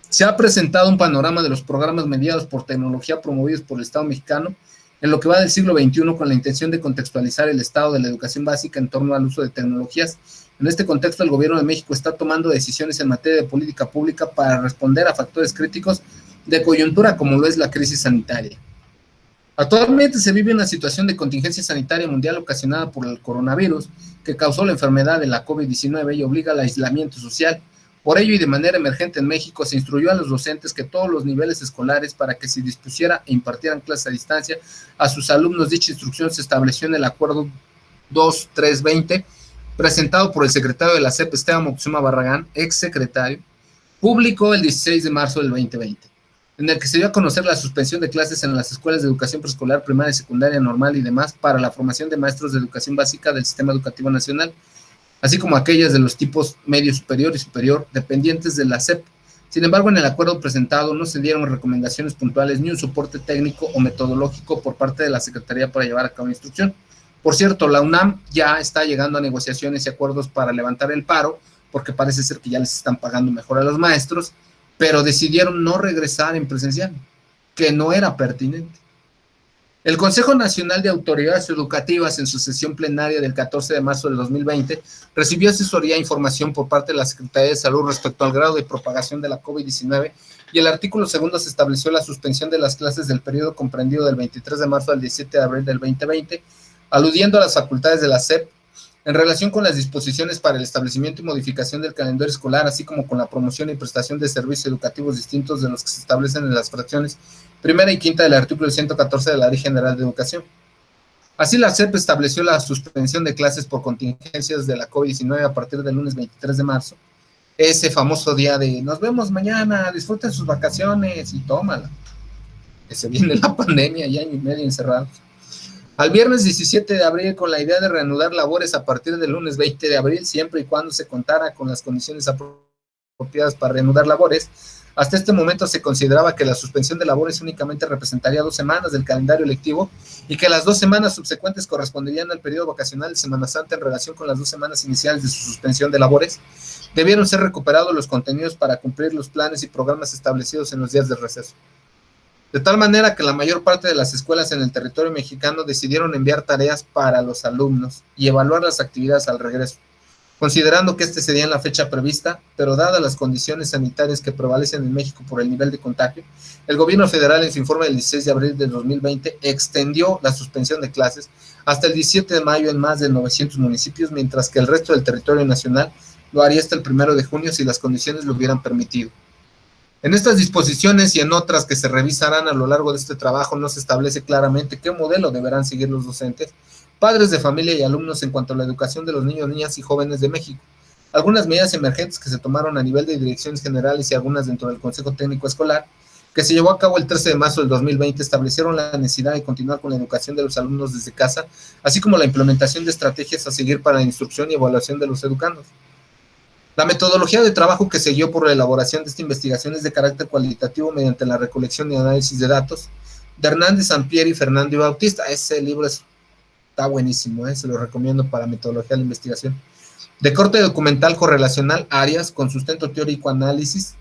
Se ha presentado un panorama de los programas mediados por tecnología promovidos por el Estado mexicano en lo que va del siglo XXI, con la intención de contextualizar el estado de la educación básica en torno al uso de tecnologías. En este contexto, el gobierno de México está tomando decisiones en materia de política pública para responder a factores críticos de coyuntura como lo es la crisis sanitaria. Actualmente se vive una situación de contingencia sanitaria mundial ocasionada por el coronavirus que causó la enfermedad de la COVID-19 y obliga al aislamiento social. Por ello y de manera emergente en México se instruyó a los docentes que todos los niveles escolares, para que se dispusiera e impartieran clases a distancia a sus alumnos. Dicha instrucción se estableció en el acuerdo 2320 presentado por el secretario de la SEP, Esteban Moctezuma Barragán, ex secretario, público el 16 de marzo del 2020, en el que se dio a conocer la suspensión de clases en las escuelas de educación preescolar, primaria, secundaria, normal y demás para la formación de maestros de educación básica del Sistema Educativo Nacional, así como aquellas de los tipos medio superior y superior dependientes de la SEP. Sin embargo, en el acuerdo presentado no se dieron recomendaciones puntuales ni un soporte técnico o metodológico por parte de la Secretaría para llevar a cabo la instrucción. Por cierto, la UNAM ya está llegando a negociaciones y acuerdos para levantar el paro, porque parece ser que ya les están pagando mejor a los maestros, pero decidieron no regresar en presencial, que no era pertinente. El Consejo Nacional de Autoridades Educativas, en su sesión plenaria del 14 de marzo del 2020, recibió asesoría e información por parte de la Secretaría de Salud respecto al grado de propagación de la COVID-19, y el artículo segundo se estableció la suspensión de las clases del periodo comprendido del 23 de marzo al 17 de abril del 2020, aludiendo a las facultades de la SEP en relación con las disposiciones para el establecimiento y modificación del calendario escolar, así como con la promoción y prestación de servicios educativos distintos de los que se establecen en las fracciones primera y quinta del artículo 114 de la Ley General de Educación. Así, la SEP estableció la suspensión de clases por contingencias de la COVID-19 a partir del lunes 23 de marzo, ese famoso día de nos vemos mañana, disfruten sus vacaciones y tómala, que se viene la pandemia y año y medio encerrados, al viernes 17 de abril, con la idea de reanudar labores a partir del lunes 20 de abril, siempre y cuando se contara con las condiciones apropiadas para reanudar labores. Hasta este momento se consideraba que la suspensión de labores únicamente representaría 2 semanas del calendario lectivo y que las 2 semanas subsecuentes corresponderían al periodo vacacional de Semana Santa en relación con las 2 semanas iniciales de su suspensión de labores. Debieron ser recuperados los contenidos para cumplir los planes y programas establecidos en los días de receso. De tal manera que la mayor parte de las escuelas en el territorio mexicano decidieron enviar tareas para los alumnos y evaluar las actividades al regreso, considerando que este sería en la fecha prevista, pero dadas las condiciones sanitarias que prevalecen en México por el nivel de contagio, el gobierno federal en su informe del 16 de abril de 2020 extendió la suspensión de clases hasta el 17 de mayo en más de 900 municipios, mientras que el resto del territorio nacional lo haría hasta el 1 de junio si las condiciones lo hubieran permitido. En estas disposiciones y en otras que se revisarán a lo largo de este trabajo no se establece claramente qué modelo deberán seguir los docentes, padres de familia y alumnos en cuanto a la educación de los niños, niñas y jóvenes de México. Algunas medidas emergentes que se tomaron a nivel de direcciones generales y algunas dentro del Consejo Técnico Escolar, que se llevó a cabo el 13 de marzo del 2020, establecieron la necesidad de continuar con la educación de los alumnos desde casa, así como la implementación de estrategias a seguir para la instrucción y evaluación de los educandos. La metodología de trabajo que se guió por la elaboración de esta investigación es de carácter cualitativo mediante la recolección y análisis de datos de Hernández Sampieri y Fernando y Bautista. Ese libro está buenísimo, se lo recomiendo para metodología de la investigación. De corte documental correlacional, áreas con sustento teórico análisis,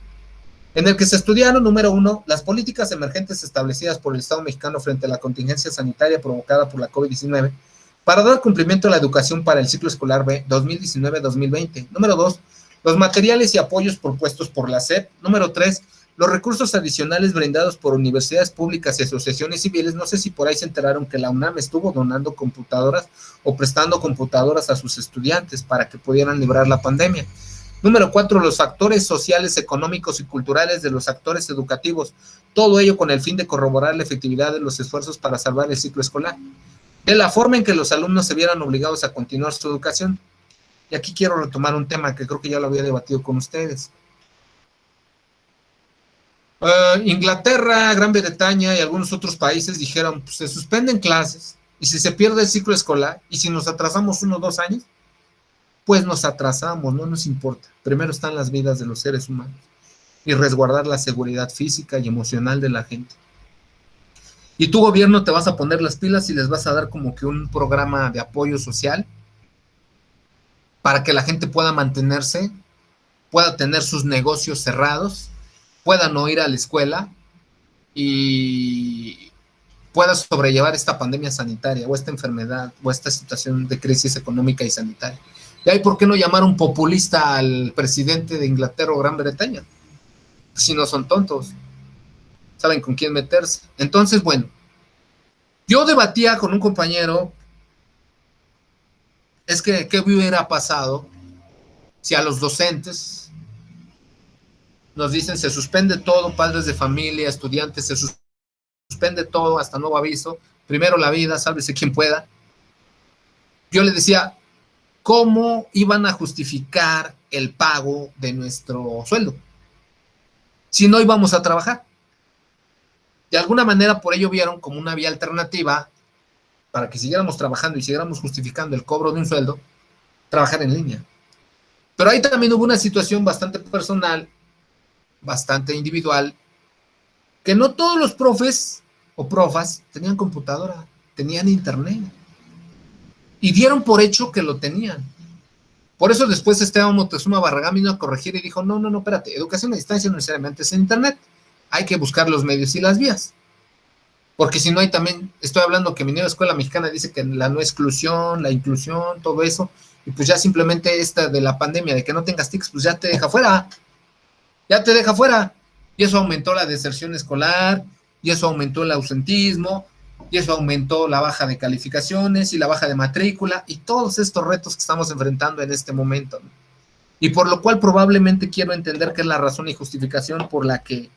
en el que se estudiaron, número 1, las políticas emergentes establecidas por el Estado mexicano frente a la contingencia sanitaria provocada por la COVID-19 para dar cumplimiento a la educación para el ciclo escolar B 2019-2020. Número 2, los materiales y apoyos propuestos por la SEP. Número 3, los recursos adicionales brindados por universidades públicas y asociaciones civiles. No sé si por ahí se enteraron que la UNAM estuvo donando computadoras o prestando computadoras a sus estudiantes para que pudieran librar la pandemia. Número 4, los factores sociales, económicos y culturales de los actores educativos. Todo ello con el fin de corroborar la efectividad de los esfuerzos para salvar el ciclo escolar. De la forma en que los alumnos se vieran obligados a continuar su educación. Y aquí quiero retomar un tema que creo que ya lo había debatido con ustedes. Inglaterra, Gran Bretaña y algunos otros países dijeron, pues se suspenden clases, y si se pierde el ciclo escolar, y si nos atrasamos 1 o 2 años, pues nos atrasamos, no nos importa. Primero están las vidas de los seres humanos y resguardar la seguridad física y emocional de la gente. Y tu gobierno te vas a poner las pilas y les vas a dar como que un programa de apoyo social para que la gente pueda mantenerse, pueda tener sus negocios cerrados, pueda no ir a la escuela y pueda sobrellevar esta pandemia sanitaria o esta enfermedad o esta situación de crisis económica y sanitaria. Y ahí, ¿por qué no llamar un populista al presidente de Inglaterra o Gran Bretaña? Si no son tontos, saben con quién meterse. Entonces, bueno, yo debatía con un compañero, es que, ¿qué hubiera pasado si a los docentes nos dicen se suspende todo, padres de familia, estudiantes, se suspende todo hasta nuevo aviso, primero la vida, sálvese quien pueda? Yo le decía, ¿cómo iban a justificar el pago de nuestro sueldo si no íbamos a trabajar? De alguna manera por ello vieron como una vía alternativa para que siguiéramos trabajando y siguiéramos justificando el cobro de un sueldo, trabajar en línea. Pero ahí también hubo una situación bastante personal, bastante individual, que no todos los profes o profas tenían computadora, tenían internet. Y dieron por hecho que lo tenían. Por eso después Esteban Moctezuma Barragán vino a corregir y dijo, no, espérate, educación a distancia no necesariamente es en internet, hay que buscar los medios y las vías. Porque si no hay también, estoy hablando que mi nueva escuela mexicana dice que la no exclusión, la inclusión, todo eso, y pues ya simplemente esta de la pandemia, de que no tengas tics, pues ya te deja fuera, y eso aumentó la deserción escolar, y eso aumentó el ausentismo, y eso aumentó la baja de calificaciones y la baja de matrícula, y todos estos retos que estamos enfrentando en este momento, ¿no? Y por lo cual probablemente quiero entender que es la razón y justificación por la que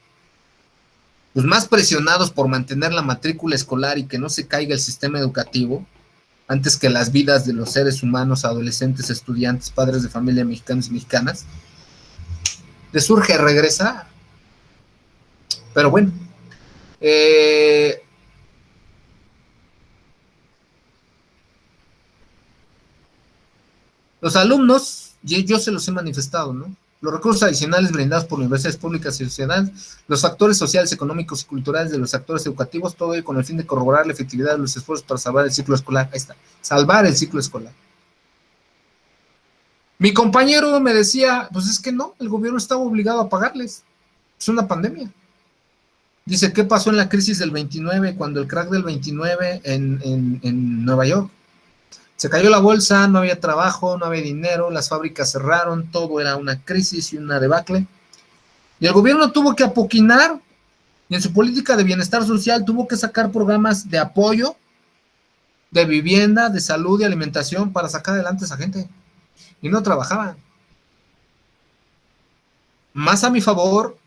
los más presionados por mantener la matrícula escolar y que no se caiga el sistema educativo, antes que las vidas de los seres humanos, adolescentes, estudiantes, padres de familia mexicanos y mexicanas, les surge regresar. Pero bueno, los alumnos, yo se los he manifestado, ¿no? Los recursos adicionales brindados por universidades públicas y sociedades, los factores sociales, económicos y culturales de los actores educativos, todo ello con el fin de corroborar la efectividad de los esfuerzos para salvar el ciclo escolar. Ahí está, salvar el ciclo escolar. Mi compañero me decía, pues es que no, el gobierno estaba obligado a pagarles. Es una pandemia. Dice, ¿qué pasó en la crisis del 29, cuando el crack del 29 en Nueva York? Se cayó la bolsa, no había trabajo, no había dinero, las fábricas cerraron, todo era una crisis y una debacle. Y el gobierno tuvo que apoquinar, y en su política de bienestar social tuvo que sacar programas de apoyo, de vivienda, de salud y alimentación para sacar adelante a esa gente. Y no trabajaban. Más a mi favor,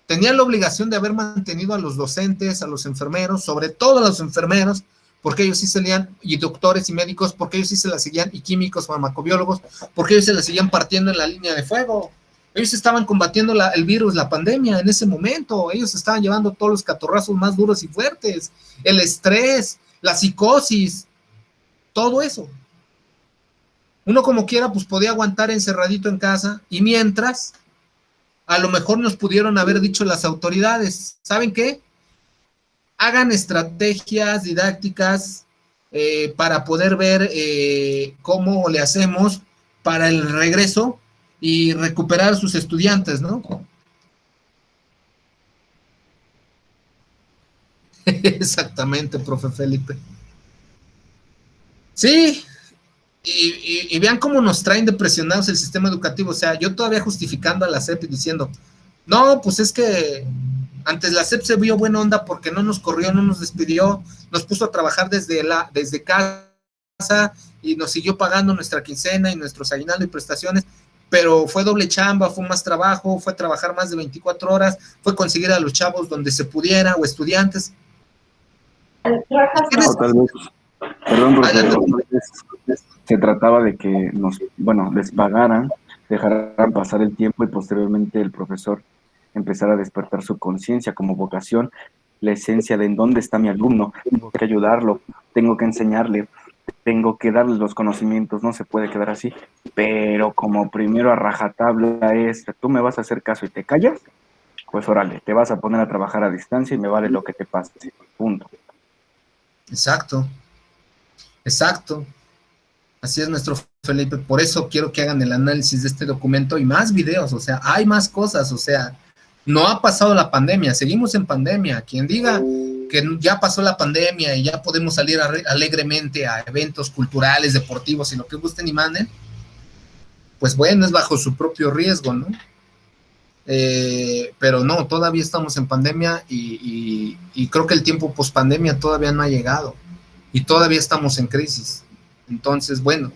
tenían la obligación de haber mantenido a los docentes, a los enfermeros, sobre todo a los enfermeros, porque ellos sí se leían, y doctores y médicos, porque ellos sí se la seguían, y químicos, farmacobiólogos, porque ellos se la seguían partiendo en la línea de fuego. Ellos estaban combatiendo el virus, la pandemia en ese momento. Ellos estaban llevando todos los catorrazos más duros y fuertes, el estrés, la psicosis, todo eso. Uno como quiera, pues podía aguantar encerradito en casa, y mientras, a lo mejor nos pudieron haber dicho las autoridades, ¿saben qué? Hagan estrategias didácticas para poder ver cómo le hacemos para el regreso y recuperar a sus estudiantes, ¿no? Exactamente, profe Felipe. Sí, y vean cómo nos traen de presionados el sistema educativo. O sea, yo todavía justificando a la SEP y diciendo, no, pues es que antes la SEP se vio buena onda porque no nos corrió, no nos despidió, nos puso a trabajar desde casa y nos siguió pagando nuestra quincena y nuestros aguinaldo y prestaciones, pero fue doble chamba, fue más trabajo, fue trabajar más de 24 horas, fue conseguir a los chavos donde se pudiera o estudiantes. No, tal vez, perdón, profesor, se trataba de que les pagaran, dejaran pasar el tiempo y posteriormente el profesor empezara a despertar su conciencia como vocación, la esencia de en dónde está mi alumno, tengo que ayudarlo, tengo que enseñarle, tengo que darles los conocimientos, no se puede quedar así, pero como primero a rajatabla es, tú me vas a hacer caso y te callas, pues órale, te vas a poner a trabajar a distancia y me vale lo que te pase, punto. Exacto, exacto. Así es, nuestro Felipe. Por eso quiero que hagan el análisis de este documento y más videos. O sea, hay más cosas. O sea, no ha pasado la pandemia. Seguimos en pandemia. Quien diga que ya pasó la pandemia y ya podemos salir alegremente a eventos culturales, deportivos y lo que gusten y manden, pues bueno, es bajo su propio riesgo, ¿no? Pero no, todavía estamos en pandemia y creo que el tiempo post pandemia todavía no ha llegado y todavía estamos en crisis. Entonces, bueno,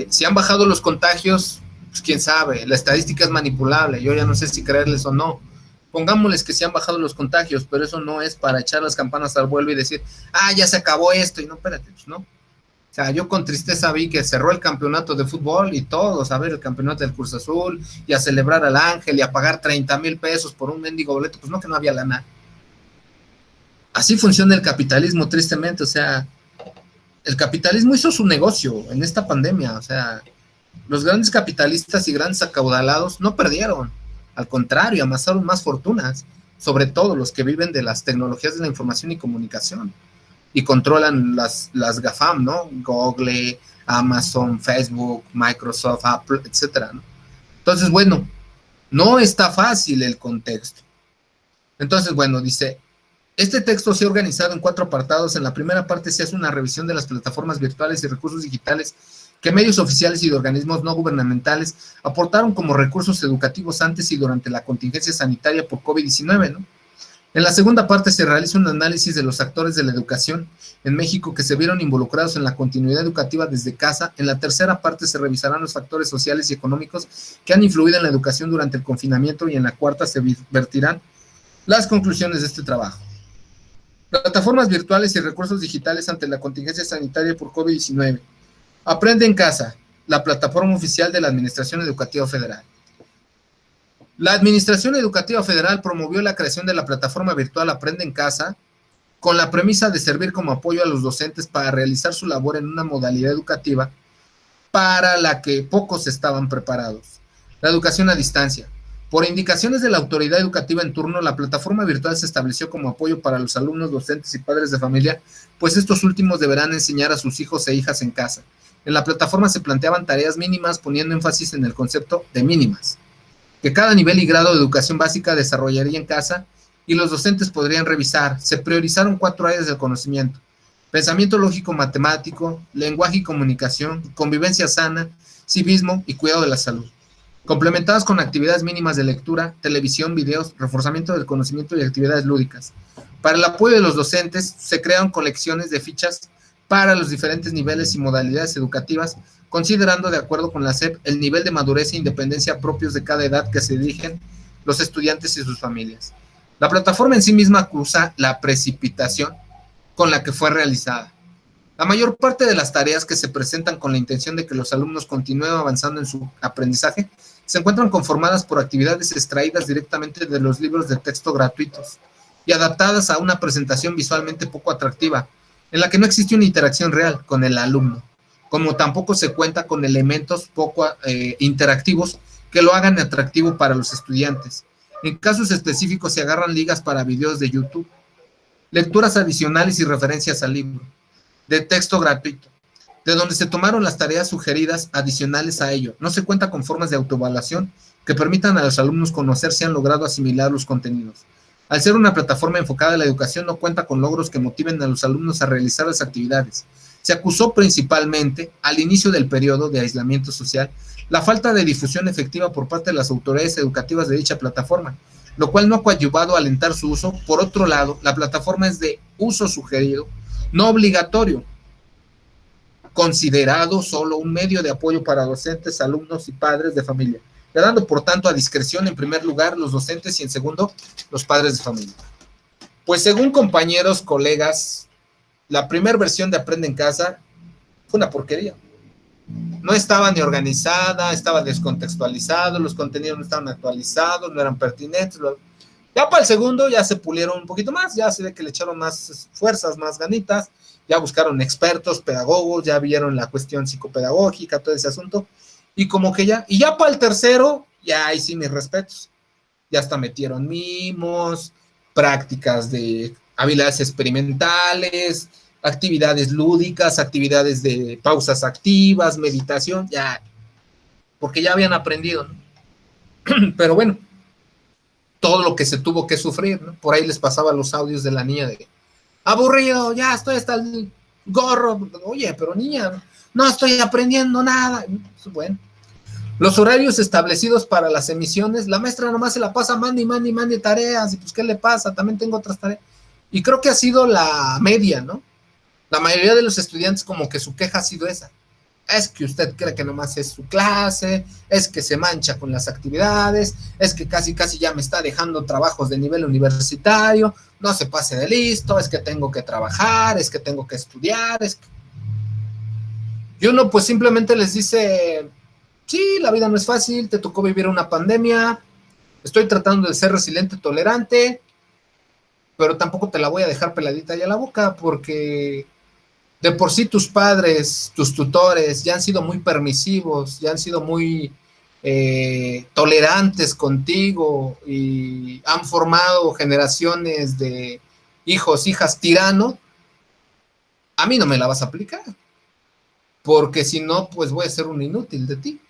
si han bajado los contagios, pues quién sabe, la estadística es manipulable, yo ya no sé si creerles o no. Pongámosles que sí han bajado los contagios, pero eso no es para echar las campanas al vuelo y decir, ya se acabó esto, y no, espérate, pues no. O sea, yo con tristeza vi que cerró el campeonato de fútbol y todos a ver el campeonato del Cruz Azul y a celebrar al Ángel y a pagar 30,000 pesos por un mendigo boleto, pues no, que no había lana. Así funciona el capitalismo, tristemente, o sea, el capitalismo hizo su negocio en esta pandemia, o sea, los grandes capitalistas y grandes acaudalados no perdieron, al contrario, amasaron más fortunas, sobre todo los que viven de las tecnologías de la información y comunicación, y controlan las GAFAM, ¿no? Google, Amazon, Facebook, Microsoft, Apple, etcétera, ¿no? Entonces, bueno, no está fácil el contexto. Entonces, bueno, dice, este texto se ha organizado en 4 apartados. En la primera parte se hace una revisión de las plataformas virtuales y recursos digitales que medios oficiales y de organismos no gubernamentales aportaron como recursos educativos antes y durante la contingencia sanitaria por COVID-19, ¿no? En la segunda parte se realiza un análisis de los actores de la educación en México que se vieron involucrados en la continuidad educativa desde casa. En la tercera parte se revisarán los factores sociales y económicos que han influido en la educación durante el confinamiento y en la cuarta se vertirán las conclusiones de este trabajo. Plataformas virtuales y recursos digitales ante la contingencia sanitaria por COVID-19. Aprende en casa, la plataforma oficial de la Administración Educativa Federal. La Administración Educativa Federal promovió la creación de la plataforma virtual Aprende en Casa con la premisa de servir como apoyo a los docentes para realizar su labor en una modalidad educativa para la que pocos estaban preparados. La educación a distancia. Por indicaciones de la autoridad educativa en turno, la plataforma virtual se estableció como apoyo para los alumnos, docentes y padres de familia, pues estos últimos deberán enseñar a sus hijos e hijas en casa. En la plataforma se planteaban tareas mínimas, poniendo énfasis en el concepto de mínimas, que cada nivel y grado de educación básica desarrollaría en casa y los docentes podrían revisar. Se priorizaron 4 áreas del conocimiento: pensamiento lógico matemático, lenguaje y comunicación, convivencia sana, civismo y cuidado de la salud, complementadas con actividades mínimas de lectura, televisión, videos, reforzamiento del conocimiento y actividades lúdicas. Para el apoyo de los docentes, se crearon colecciones de fichas para los diferentes niveles y modalidades educativas, considerando, de acuerdo con la SEP, el nivel de madurez e independencia propios de cada edad que se dirigen los estudiantes y sus familias. La plataforma en sí misma acusa la precipitación con la que fue realizada. La mayor parte de las tareas que se presentan con la intención de que los alumnos continúen avanzando en su aprendizaje se encuentran conformadas por actividades extraídas directamente de los libros de texto gratuitos y adaptadas a una presentación visualmente poco atractiva, en la que no existe una interacción real con el alumno, como tampoco se cuenta con elementos poco interactivos que lo hagan atractivo para los estudiantes. En casos específicos se agarran ligas para videos de YouTube, lecturas adicionales y referencias al libro de texto gratuito, de donde se tomaron las tareas sugeridas adicionales a ello. No se cuenta con formas de autoevaluación que permitan a los alumnos conocer si han logrado asimilar los contenidos. Al ser una plataforma enfocada a la educación, no cuenta con logros que motiven a los alumnos a realizar las actividades. Se acusó principalmente, al inicio del periodo de aislamiento social, la falta de difusión efectiva por parte de las autoridades educativas de dicha plataforma, lo cual no ha coadyuvado a alentar su uso. Por otro lado, la plataforma es de uso sugerido, no obligatorio, considerado solo un medio de apoyo para docentes, alumnos y padres de familia, quedando por tanto a discreción en primer lugar los docentes y en segundo los padres de familia. Pues según compañeros, colegas, la primera versión de Aprende en Casa fue una porquería. No estaba ni organizada, estaba descontextualizado, los contenidos no estaban actualizados, no eran pertinentes. Ya para el segundo ya se pulieron un poquito más, ya se ve que le echaron más fuerzas, más ganitas, ya buscaron expertos, pedagogos, ya vieron la cuestión psicopedagógica, todo ese asunto, y como que ya, y ya para el tercero, ya ahí sí mis respetos, ya hasta metieron mimos, prácticas de habilidades experimentales, actividades lúdicas, actividades de pausas activas, meditación, ya, porque ya habían aprendido, ¿no? Pero bueno, todo lo que se tuvo que sufrir, ¿no? Por ahí les pasaba los audios de la niña de, aburrido, ya estoy hasta el gorro, oye, pero niña, no estoy aprendiendo nada, bueno. Los horarios establecidos para las emisiones, la maestra nomás se la pasa mande tareas, y pues ¿qué le pasa? También tengo otras tareas. Y creo que ha sido la media, ¿no? La mayoría de los estudiantes como que su queja ha sido esa. Es que usted cree que nomás es su clase, es que se mancha con las actividades, es que casi ya me está dejando trabajos de nivel universitario, no se pase de listo, es que tengo que trabajar, es que tengo que estudiar, es que... Y uno pues simplemente les dice, sí, la vida no es fácil, te tocó vivir una pandemia, estoy tratando de ser resiliente, tolerante, pero tampoco te la voy a dejar peladita ya la boca, porque de por sí tus padres, tus tutores, ya han sido muy permisivos, ya han sido muy tolerantes contigo y han formado generaciones de hijos, hijas tirano. A mí no me la vas a aplicar, porque si no, pues voy a ser un inútil de ti.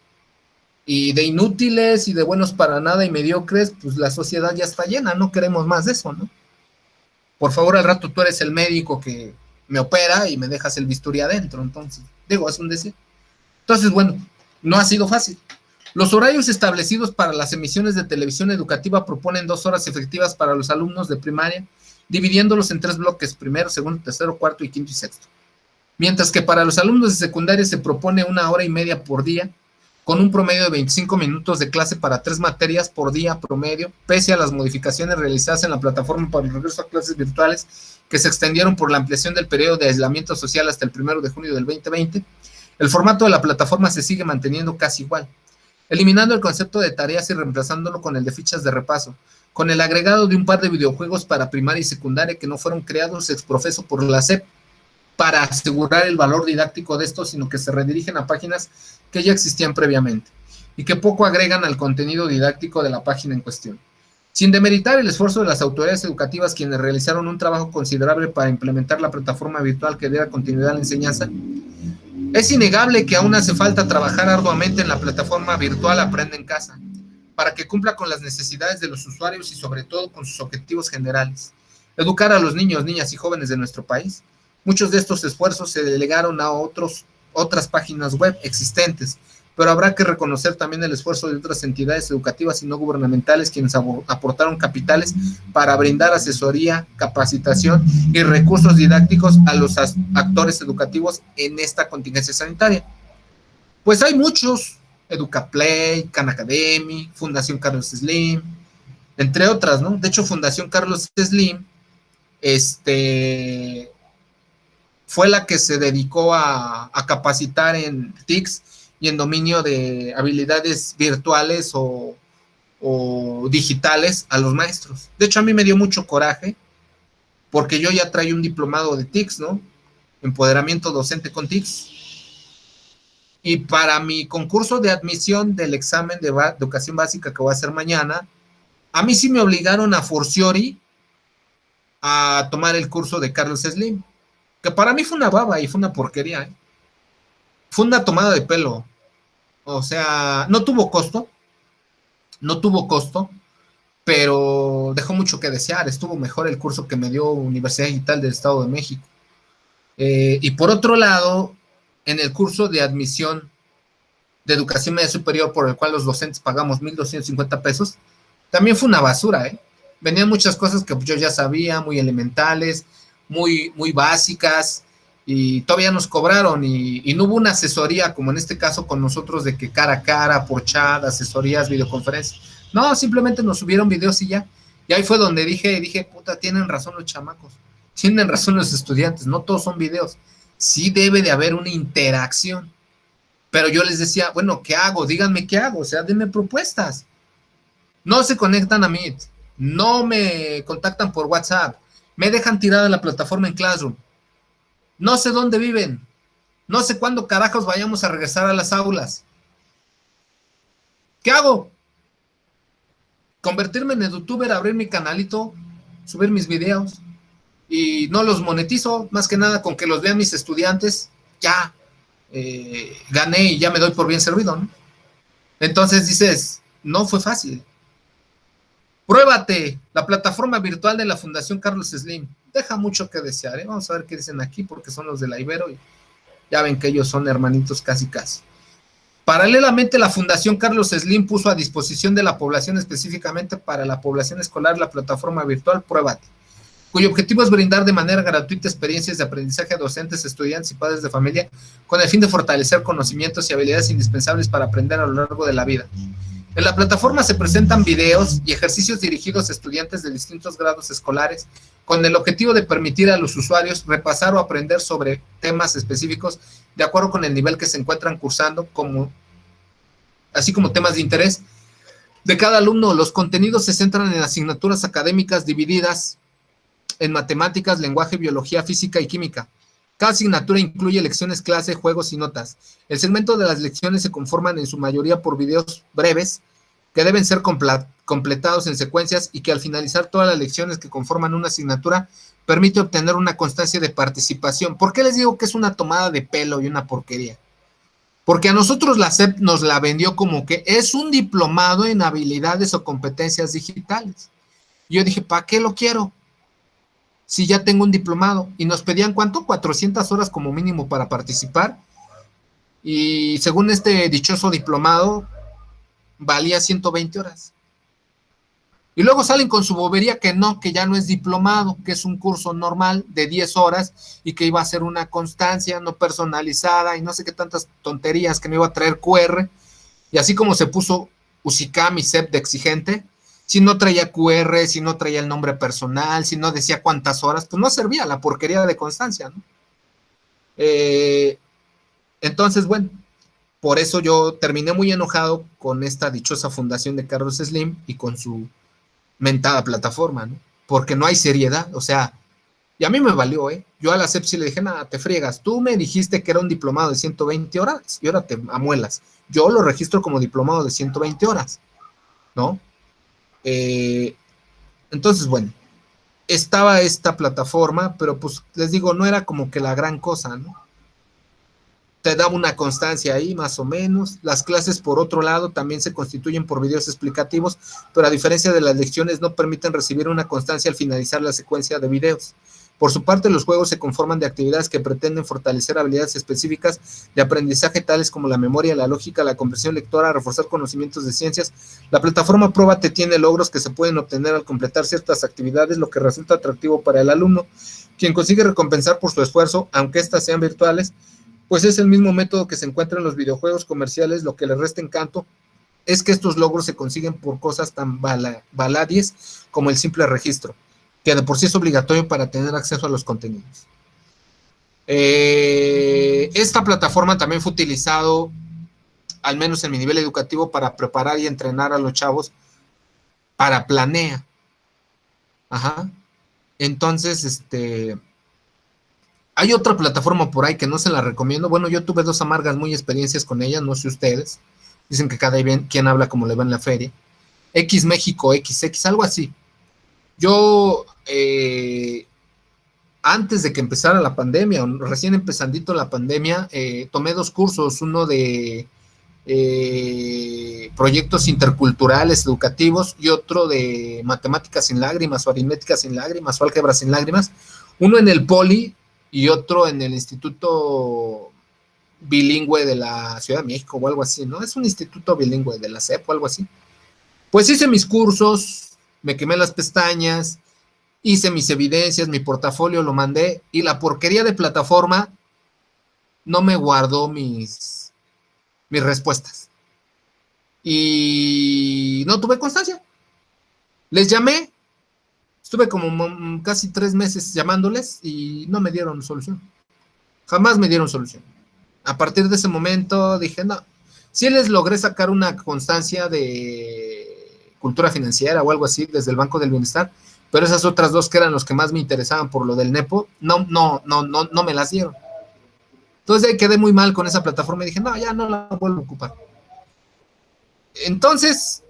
Y de inútiles y de buenos para nada y mediocres, pues la sociedad ya está llena, no queremos más de eso, ¿no? Por favor, al rato tú eres el médico que me opera y me dejas el bisturí adentro, entonces, digo, es un decir. Entonces, bueno, no ha sido fácil. Los horarios establecidos para las emisiones de televisión educativa proponen 2 horas efectivas para los alumnos de primaria, dividiéndolos en 3 bloques, primero, segundo, tercero, cuarto y quinto y sexto. Mientras que para los alumnos de secundaria se propone 1 hora y media por día, con un promedio de 25 minutos de clase para 3 materias por día promedio, pese a las modificaciones realizadas en la plataforma para el regreso a clases virtuales que se extendieron por la ampliación del periodo de aislamiento social hasta el 1 de junio del 2020, el formato de la plataforma se sigue manteniendo casi igual, eliminando el concepto de tareas y reemplazándolo con el de fichas de repaso, con el agregado de un par de videojuegos para primaria y secundaria que no fueron creados ex profeso por la SEP para asegurar el valor didáctico de estos, sino que se redirigen a páginas que ya existían previamente y que poco agregan al contenido didáctico de la página en cuestión. Sin demeritar el esfuerzo de las autoridades educativas, quienes realizaron un trabajo considerable para implementar la plataforma virtual que diera continuidad a la enseñanza, es innegable que aún hace falta trabajar arduamente en la plataforma virtual Aprende en Casa, para que cumpla con las necesidades de los usuarios y sobre todo con sus objetivos generales. Educar a los niños, niñas y jóvenes de nuestro país. Muchos de estos esfuerzos se delegaron a otras páginas web existentes, pero habrá que reconocer también el esfuerzo de otras entidades educativas y no gubernamentales quienes aportaron capitales para brindar asesoría, capacitación y recursos didácticos a los actores educativos en esta contingencia sanitaria. Pues hay muchos, EducaPlay, Khan Academy, Fundación Carlos Slim, entre otras, ¿no? De hecho, Fundación Carlos Slim, fue la que se dedicó a capacitar en TICS y en dominio de habilidades virtuales o digitales a los maestros. De hecho, a mí me dio mucho coraje, porque yo ya traigo un diplomado de TICS, ¿no? Empoderamiento docente con TICS. Y para mi concurso de admisión del examen de educación básica que voy a hacer mañana, a mí sí me obligaron a forciori a tomar el curso de Carlos Slim, que para mí fue una baba y fue una porquería, ¿eh? Fue una tomada de pelo. O sea, no tuvo costo, pero dejó mucho que desear. Estuvo mejor el curso que me dio Universidad Digital del Estado de México. Y por otro lado, en el curso de admisión de educación media superior, por el cual los docentes pagamos 1,250 pesos, también fue una basura, ¿eh? Venían muchas cosas que yo ya sabía, muy elementales, muy básicas, y todavía nos cobraron, y no hubo una asesoría, como en este caso con nosotros, de que cara a cara, por chat, asesorías, videoconferencias. No, simplemente nos subieron videos y ya. Y ahí fue donde dije, puta, tienen razón los chamacos, tienen razón los estudiantes, no todos son videos. Sí debe de haber una interacción. Pero yo les decía, bueno, ¿qué hago? Díganme qué hago, o sea, denme propuestas. No se conectan a Meet, no me contactan por WhatsApp, me dejan tirada la plataforma en Classroom. No sé dónde viven. No sé cuándo carajos vayamos a regresar a las aulas. ¿Qué hago? Convertirme en youtuber, abrir mi canalito, subir mis videos y no los monetizo, más que nada con que los vean mis estudiantes, ya gané y ya me doy por bien servido, ¿no? Entonces dices, no fue fácil. Pruébate, la plataforma virtual de la Fundación Carlos Slim. Deja mucho que desear, ¿eh? Vamos a ver qué dicen aquí, porque son los de la Ibero y ya ven que ellos son hermanitos casi casi. Paralelamente, la Fundación Carlos Slim puso a disposición de la población, específicamente para la población escolar, la plataforma virtual Pruébate, cuyo objetivo es brindar de manera gratuita experiencias de aprendizaje a docentes, estudiantes y padres de familia, con el fin de fortalecer conocimientos y habilidades indispensables para aprender a lo largo de la vida. En la plataforma se presentan videos y ejercicios dirigidos a estudiantes de distintos grados escolares, con el objetivo de permitir a los usuarios repasar o aprender sobre temas específicos de acuerdo con el nivel que se encuentran cursando, así como temas de interés de cada alumno. Los contenidos se centran en asignaturas académicas divididas en matemáticas, lenguaje, biología, física y química. Cada asignatura incluye lecciones, clase, juegos y notas. El segmento de las lecciones se conforman en su mayoría por videos breves que deben ser completados en secuencias y que al finalizar todas las lecciones que conforman una asignatura permite obtener una constancia de participación. ¿Por qué les digo que es una tomada de pelo y una porquería? Porque a nosotros la SEP nos la vendió como que es un diplomado en habilidades o competencias digitales. Yo dije, ¿para qué lo quiero? Si ya tengo un diplomado. Y nos pedían, ¿cuánto? 400 horas como mínimo para participar. Y según este dichoso diplomado, valía 120 horas. Y luego salen con su bobería que no, que ya no es diplomado, que es un curso normal de 10 horas y que iba a ser una constancia no personalizada y no sé qué tantas tonterías, que me iba a traer QR. Y así como se puso UCICAM y CEP de exigente, si no traía QR, si no traía el nombre personal, si no decía cuántas horas, pues no servía la porquería de constancia, ¿no? Entonces, bueno, por eso yo terminé muy enojado con esta dichosa fundación de Carlos Slim y con su mentada plataforma, ¿no? Porque no hay seriedad, o sea, y a mí me valió, ¿eh? Yo a la CEP sí le dije, nada, te friegas, tú me dijiste que era un diplomado de 120 horas y ahora te amuelas. Yo lo registro como diplomado de 120 horas, ¿no? Entonces, bueno, estaba esta plataforma, pero pues les digo, no era como que la gran cosa, ¿no? Te daba una constancia ahí, más o menos. Las clases, por otro lado, también se constituyen por videos explicativos, pero a diferencia de las lecciones, no permiten recibir una constancia al finalizar la secuencia de videos. Por su parte, los juegos se conforman de actividades que pretenden fortalecer habilidades específicas de aprendizaje, tales como la memoria, la lógica, la comprensión lectora, reforzar conocimientos de ciencias. La plataforma Pruébate tiene logros que se pueden obtener al completar ciertas actividades, lo que resulta atractivo para el alumno, quien consigue recompensar por su esfuerzo, aunque éstas sean virtuales, pues es el mismo método que se encuentra en los videojuegos comerciales. Lo que le resta encanto es que estos logros se consiguen por cosas tan baladíes como el simple registro, que de por sí es obligatorio para tener acceso a los contenidos. Esta plataforma también fue utilizado, al menos en mi nivel educativo, para preparar y entrenar a los chavos para Planea. Ajá. Entonces, hay otra plataforma por ahí que no se la recomiendo. Bueno, yo tuve 2 amargas muy experiencias con ella, no sé ustedes. Dicen que cada quien habla como le va en la feria. X México, XX, algo así. Yo, antes de que empezara la pandemia, recién empezandito la pandemia, tomé 2 cursos, uno de proyectos interculturales educativos y otro de matemáticas sin lágrimas o aritmética sin lágrimas o álgebra sin lágrimas, uno en el Poli y otro en el Instituto Bilingüe de la Ciudad de México o algo así, ¿no? Es un instituto bilingüe de la CEP o algo así. Pues hice mis cursos, me quemé las pestañas, hice mis evidencias, mi portafolio lo mandé y la porquería de plataforma no me guardó mis respuestas. Y no tuve constancia. Les llamé, estuve como casi 3 meses llamándoles y no me dieron solución. Jamás me dieron solución. A partir de ese momento dije, no, sí les logré sacar una constancia de cultura financiera o algo así desde el Banco del Bienestar, pero esas otras dos que eran los que más me interesaban por lo del Nepo, no me las dieron. Entonces ahí quedé muy mal con esa plataforma y dije, no, ya no la vuelvo a ocupar. Entonces,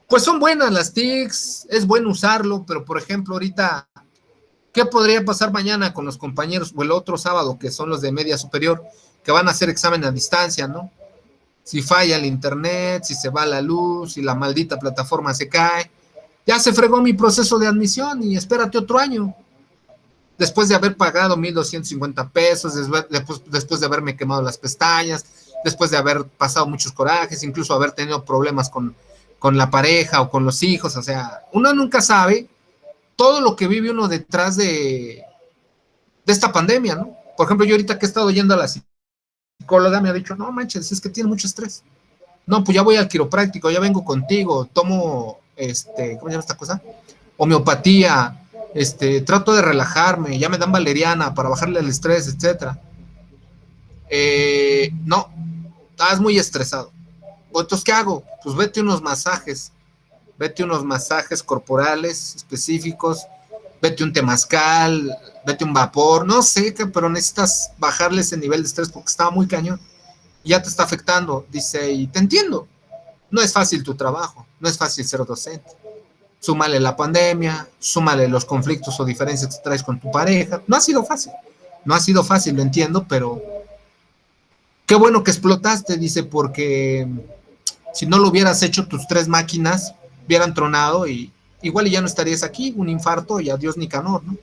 pues son buenas las TICs, es bueno usarlo, pero por ejemplo ahorita, ¿qué podría pasar mañana con los compañeros o el otro sábado, que son los de media superior, que van a hacer examen a distancia, ¿no? Si falla el internet, si se va la luz, si la maldita plataforma se cae, ya se fregó mi proceso de admisión y espérate otro año. Después de haber pagado 1,250 pesos, después de haberme quemado las pestañas, después de haber pasado muchos corajes, incluso haber tenido problemas con la pareja o con los hijos, o sea, uno nunca sabe todo lo que vive uno detrás de esta pandemia, ¿no? Por ejemplo, yo ahorita que he estado yendo a la psicóloga me ha dicho, no manches, es que tiene mucho estrés. No, pues ya voy al quiropráctico, ya vengo contigo, tomo, ¿cómo se llama esta cosa? Homeopatía, trato de relajarme, ya me dan valeriana para bajarle el estrés, etcétera. No, estás muy estresado. Entonces, ¿qué hago? Pues vete unos masajes corporales específicos, vete un temazcal, vete un vapor, no sé, pero necesitas bajarle ese nivel de estrés porque estaba muy cañón y ya te está afectando. Dice, y te entiendo, no es fácil tu trabajo, no es fácil ser docente. Súmale la pandemia, súmale los conflictos o diferencias que traes con tu pareja. No ha sido fácil, lo entiendo, pero qué bueno que explotaste, dice, porque si no lo hubieras hecho, tus 3 máquinas hubieran tronado y igual ya no estarías aquí, un infarto y adiós Nicanor, ¿no?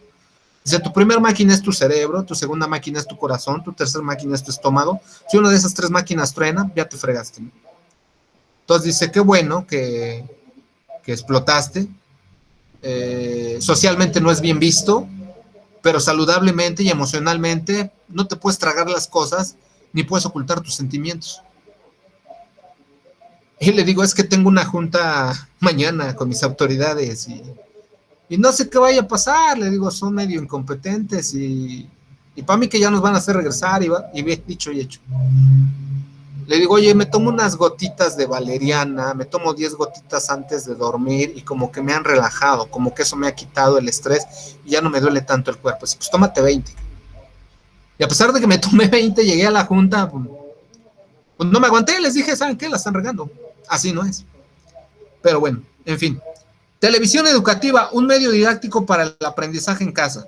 Dice, tu primera máquina es tu cerebro, tu segunda máquina es tu corazón, tu tercera máquina es tu estómago. Si una de esas 3 máquinas truena, ya te fregaste, ¿no? Entonces dice, qué bueno que explotaste. Socialmente no es bien visto, pero saludablemente y emocionalmente no te puedes tragar las cosas ni puedes ocultar tus sentimientos. Y le digo, es que tengo una junta mañana con mis autoridades y no sé qué vaya a pasar. Le digo, son medio incompetentes y para mí que ya nos van a hacer regresar y bien dicho y hecho. Le digo, oye, me tomo unas gotitas de valeriana, me tomo 10 gotitas antes de dormir y como que me han relajado, como que eso me ha quitado el estrés y ya no me duele tanto el cuerpo. Así, pues tómate 20. Y a pesar de que me tomé 20, llegué a la junta, pues no me aguanté, les dije, ¿saben qué? La están regando. Así no es. Pero bueno, en fin. Televisión educativa, un medio didáctico para el aprendizaje en casa.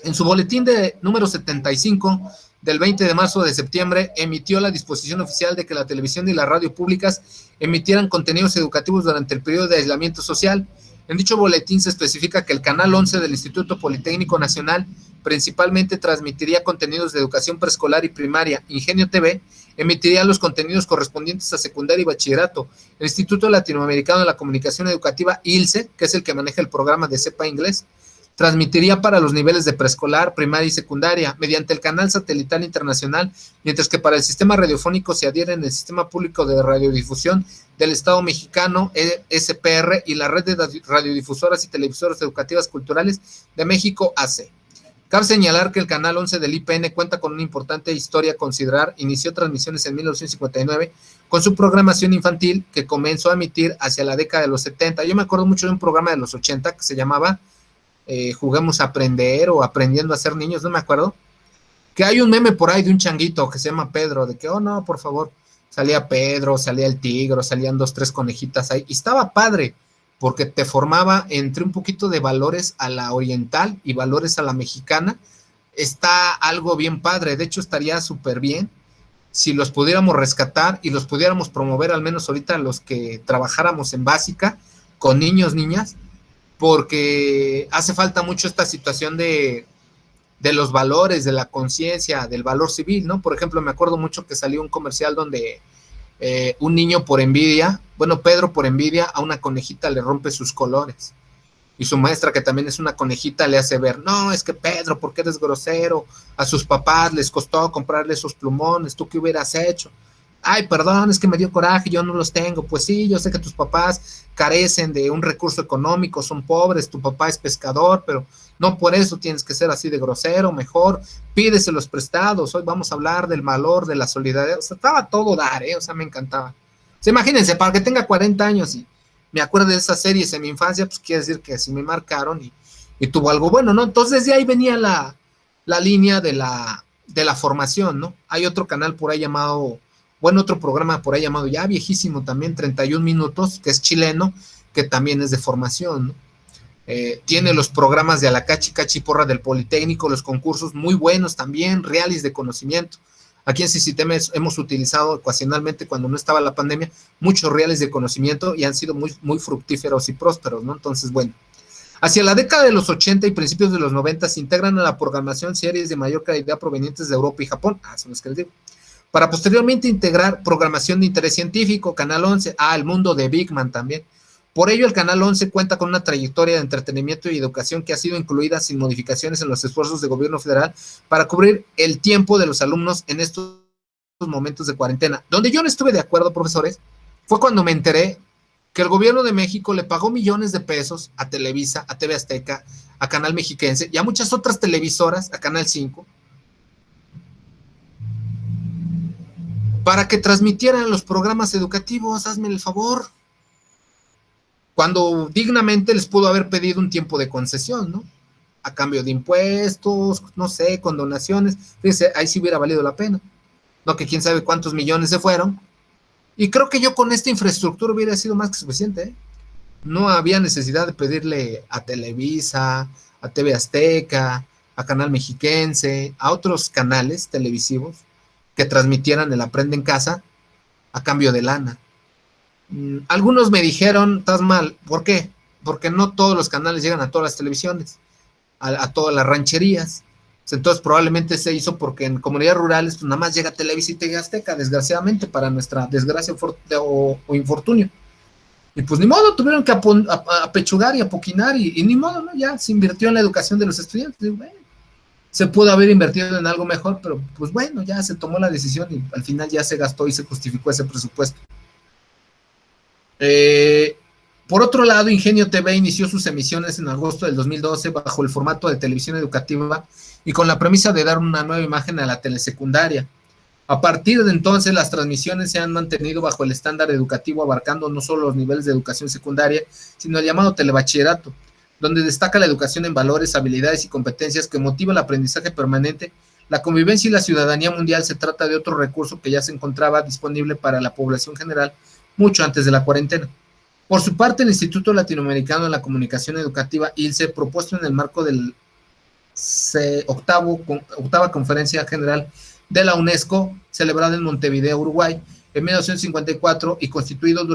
En su boletín de número 75 del 20 de marzo de septiembre, emitió la disposición oficial de que la televisión y la radio públicas emitieran contenidos educativos durante el periodo de aislamiento social. En dicho boletín se especifica que el Canal 11 del Instituto Politécnico Nacional principalmente transmitiría contenidos de educación preescolar y primaria. Ingenio TV emitiría los contenidos correspondientes a secundaria y bachillerato. El Instituto Latinoamericano de la Comunicación Educativa, ILCE, que es el que maneja el programa de Sepa Inglés, transmitiría para los niveles de preescolar, primaria y secundaria mediante el canal satelital internacional, mientras que para el sistema radiofónico se adhiere en el Sistema Público de Radiodifusión del Estado Mexicano, SPR, y la Red de Radiodifusoras y Televisoras Educativas Culturales de México, AC. Cabe señalar que el Canal 11 del IPN cuenta con una importante historia a considerar. Inició transmisiones en 1959 con su programación infantil que comenzó a emitir hacia la década de los 70. Yo me acuerdo mucho de un programa de los 80 que se llamaba Juguemos a Aprender o Aprendiendo a Ser Niños, no me acuerdo, que hay un meme por ahí de un changuito que se llama Pedro, de que, oh no, por favor, salía Pedro, salía el tigre, salían 2, 3 conejitas ahí, y estaba padre, porque te formaba entre un poquito de valores a la oriental y valores a la mexicana. Está algo bien padre, de hecho estaría súper bien si los pudiéramos rescatar y los pudiéramos promover, al menos ahorita los que trabajáramos en básica, con niños, niñas, porque hace falta mucho esta situación de los valores, de la conciencia, del valor civil, ¿no? Por ejemplo, me acuerdo mucho que salió un comercial donde un niño por envidia, Pedro por envidia, a una conejita le rompe sus colores. Y su maestra, que también es una conejita, le hace ver, no, es que Pedro, ¿por qué eres grosero? A sus papás les costó comprarle esos plumones, ¿tú qué hubieras hecho? Ay, perdón, es que me dio coraje, yo no los tengo. Pues sí, yo sé que tus papás carecen de un recurso económico, son pobres, tu papá es pescador, pero no por eso tienes que ser así de grosero, mejor pídeselos prestados. Hoy vamos a hablar del valor, de la solidaridad. O sea, estaba todo dar, o sea, me encantaba. O sea, imagínense, para que tenga 40 años y me acuerdo de esas series en mi infancia, pues quiere decir que sí me marcaron y tuvo algo bueno, ¿no? Entonces de ahí venía la línea de la formación, ¿no? Hay otro canal por ahí llamado, bueno, otro programa por ahí llamado, ya viejísimo también, 31 minutos, que es chileno, que también es de formación, ¿no? Tiene los programas de a la cachi porra del Politécnico, los concursos muy buenos también, reales de conocimiento. Aquí en Ciciteme hemos utilizado ocasionalmente, cuando no estaba la pandemia, muchos reales de conocimiento y han sido muy, muy fructíferos y prósperos, ¿no? Entonces, bueno, hacia la década de los 80 y principios de los 90 se integran a la programación series de mayor calidad provenientes de Europa y Japón, son los que les digo, para posteriormente integrar programación de interés científico, Canal 11, el mundo de Big Man también. Por ello, el Canal 11 cuenta con una trayectoria de entretenimiento y educación que ha sido incluida sin modificaciones en los esfuerzos del gobierno federal para cubrir el tiempo de los alumnos en estos momentos de cuarentena. Donde yo no estuve de acuerdo, profesores, fue cuando me enteré que el gobierno de México le pagó millones de pesos a Televisa, a TV Azteca, a Canal Mexiquense y a muchas otras televisoras, a Canal 5, para que transmitieran los programas educativos. Hazme el favor. Cuando dignamente les pudo haber pedido un tiempo de concesión, ¿no? A cambio de impuestos, no sé, con donaciones. Fíjense, ahí sí hubiera valido la pena. No, que quién sabe cuántos millones se fueron. Y creo que yo con esta infraestructura hubiera sido más que suficiente, ¿eh? No había necesidad de pedirle a Televisa, a TV Azteca, a Canal Mexiquense, a otros canales televisivos que transmitieran el Aprende en Casa a cambio de lana. Algunos me dijeron, estás mal, ¿por qué? Porque no todos los canales llegan a todas las televisiones, a todas las rancherías. Entonces probablemente se hizo porque en comunidades rurales pues nada más llega Televisa y TV Azteca, desgraciadamente, para nuestra desgracia o infortunio. Y pues ni modo, tuvieron que apechugar y apoquinar y ni modo, ¿no? Ya se invirtió en la educación de los estudiantes. Y bueno, se pudo haber invertido en algo mejor, pero pues bueno, ya se tomó la decisión y al final ya se gastó y se justificó ese presupuesto. Por otro lado, Ingenio TV inició sus emisiones en agosto del 2012 bajo el formato de televisión educativa y con la premisa de dar una nueva imagen a la telesecundaria. A partir de entonces, las transmisiones se han mantenido bajo el estándar educativo, abarcando no solo los niveles de educación secundaria, sino el llamado telebachillerato, donde destaca la educación en valores, habilidades y competencias que motiva el aprendizaje permanente, la convivencia y la ciudadanía mundial. Se trata de otro recurso que ya se encontraba disponible para la población general mucho antes de la cuarentena. Por su parte, el Instituto Latinoamericano de la Comunicación Educativa, ILCE, propuesto en el marco del octava Conferencia General de la UNESCO, celebrada en Montevideo, Uruguay, en 1954 y constituido